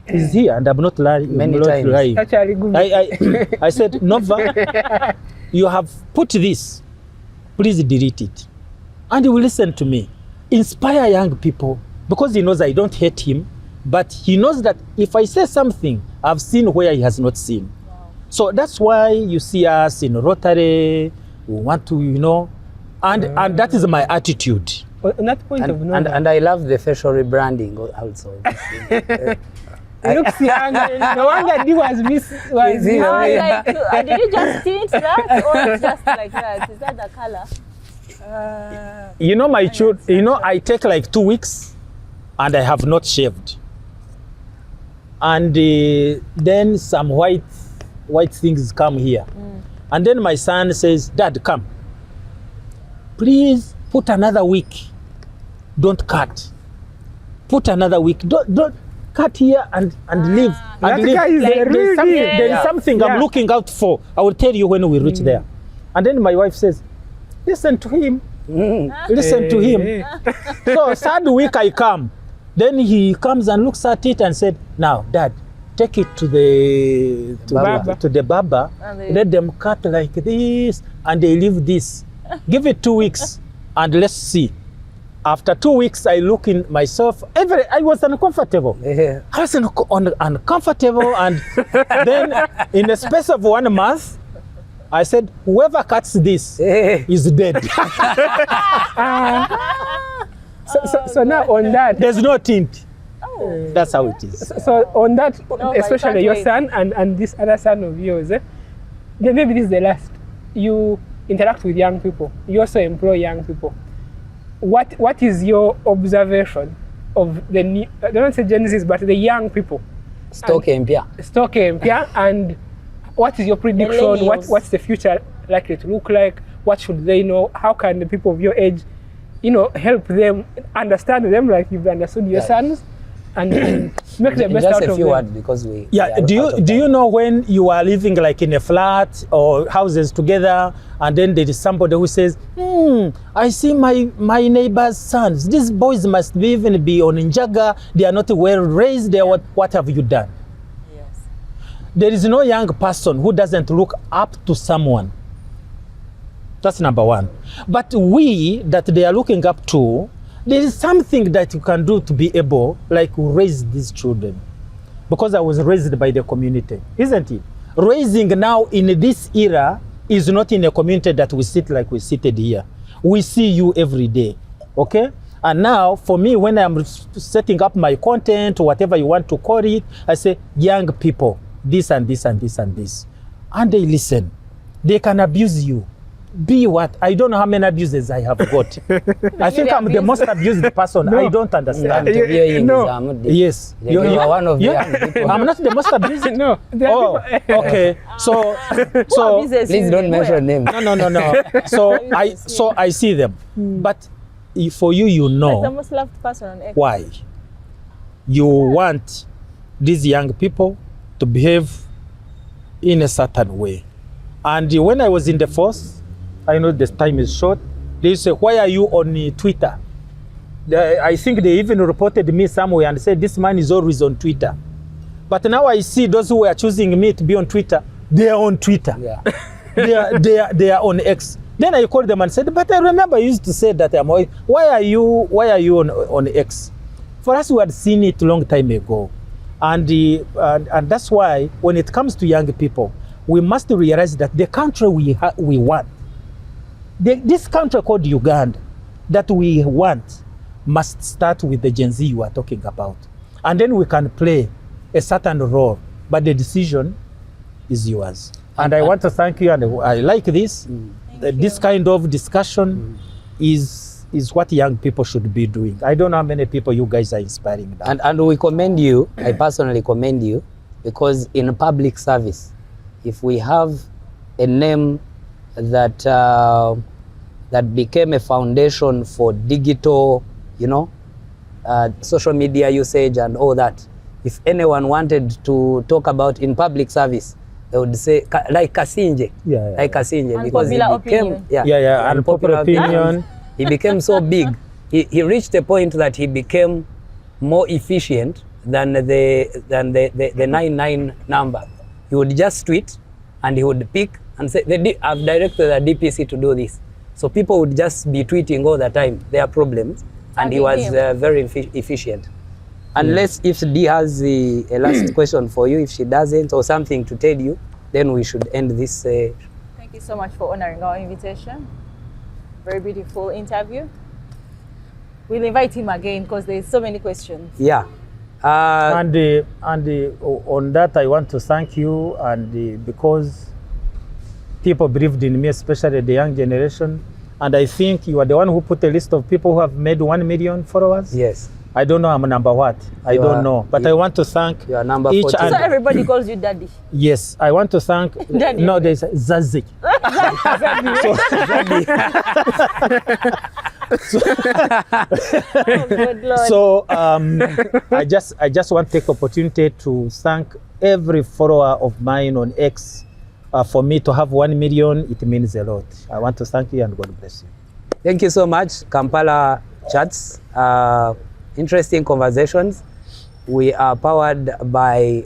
He's here, and I'm not lying. Many times. I said, Nova, you have put this. Please delete it. And he will listen to me. Inspire young people, because he knows I don't hate him, but he knows that if I say something, I've seen where he has not seen. Wow. So that's why you see us in Rotary. We want to, and that is my attitude. On that point of Nova, and I love the facial rebranding also. it looks young. No wonder he was miss. Was Is he? Like, did you just tint that, or it's just like that? Is that the color? My children, I take like 2 weeks and I have not shaved. And then some white things come here. And then my son says, Dad, come. Please put another week. Don't cut. Put another week. Don't cut here and leave. That leave. guy is There is something I'm looking out for. I will tell you when we reach there. And then my wife says, listen to him. Listen to him. So third week I come. Then he comes and looks at it and said, now, Dad, take it to the barber. Let them cut like this and they leave this. Give it 2 weeks and let's see. After 2 weeks, I look in myself. I was uncomfortable. Yeah. I was uncomfortable, and then in the space of 1 month, I said, whoever cuts this is dead. So now on that, There's no tint. That's how it is. so on that, No, especially your wait. son and this other son of yours, maybe this is the last. You interact with young people. You also employ young people. What is your observation of the new, I don't want to say Gen Zs, but the young people? Stock Empia. And what is your prediction? Millennials. What's the future likely to look like? What should they know? How can the people of your age, help them, understand them like you've understood your sons, and make the best Just out a of few them? words because we. Yeah, we are do out of you time. know when you are living like in a flat or houses together, and then there is somebody who says, I see my neighbor's sons. These boys must even be on Njaga. They are not well raised. They are what have you done? Yes. There is no young person who doesn't look up to someone. That's number one. But we that they are looking up to, there is something that you can do to be able, like, raise these children. Because I was raised by the community, isn't it? Raising now in this era is not in a community that we sit like we seated here. We see you every day, okay? And now, for me, when I'm setting up my content, or whatever you want to call it, I say, young people, this and this and this and this. And they listen. They can abuse you. Be what? I don't know how many abuses I have got. I think I'm the most abused person. No. I don't understand. Yes. You are one of the young people. I'm not the most abused. No. There are people- Okay. So Please don't mention names. no. So I see them. But for you, Like the most loved person on earth. why you want these young people to behave in a certain way. And when I was in the force, I know this time is short, they say, why are you on Twitter? I think they even reported me somewhere and said, this man is always on Twitter. But now I see those who are choosing me to be on Twitter, they are on Twitter. Yeah. They are on X. Then I called them and said, but I remember you used to say that I'm always, why are you on X? For us, we had seen it a long time ago. And that's why when it comes to young people, we must realize that the country we want, this country called Uganda, that we want, must start with the Gen Z you are talking about. And then we can play a certain role, but the decision is yours. And I want to thank you, and I like this. This kind of discussion is is what young people should be doing. I don't know how many people you guys are inspiring that. And we commend you, I personally commend you, because in public service, if we have a name that that became a foundation for digital, social media usage and all that, if anyone wanted to talk about in public service, they would say like Kasingye, like Kasingye, because he became unpopular opinion. He became so big. He reached a point that he became more efficient than the 99 number. He would just tweet and he would pick and say, I've directed the DPC to do this. So people would just be tweeting all the time their problems, and he was very efficient. Unless if Dee has a last question for you, if she doesn't, or something to tell you, then we should end this. Thank you so much for honoring our invitation. Very beautiful interview. We'll invite him again because there's so many questions. Yeah. And on that, I want to thank you, and because people believed in me, especially the young generation, and I think you are the one who put a list of people who have made 1 million followers. Yes. I don't know I'm number what. I don't know. But I want to thank you are number each 14. So everybody calls you daddy. Yes, I want to thank Daddy. No, there's Zazi. Oh, good Lord. So I just want to take opportunity to thank every follower of mine on X. For me to have 1 million, it means a lot. I want to thank you and God bless you. Thank you so much, Kampala Chats. Interesting conversations. We are powered by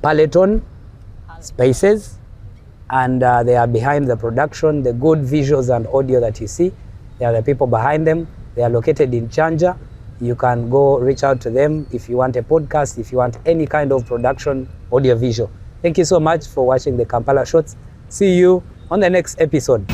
Peloton Spaces, and they are behind the production, the good visuals and audio that you see. They are the people behind them. They are located in Chanja. You can go reach out to them if you want a podcast, if you want any kind of production, audio visual. Thank you so much for watching the Kampala Shots. See you on the next episode.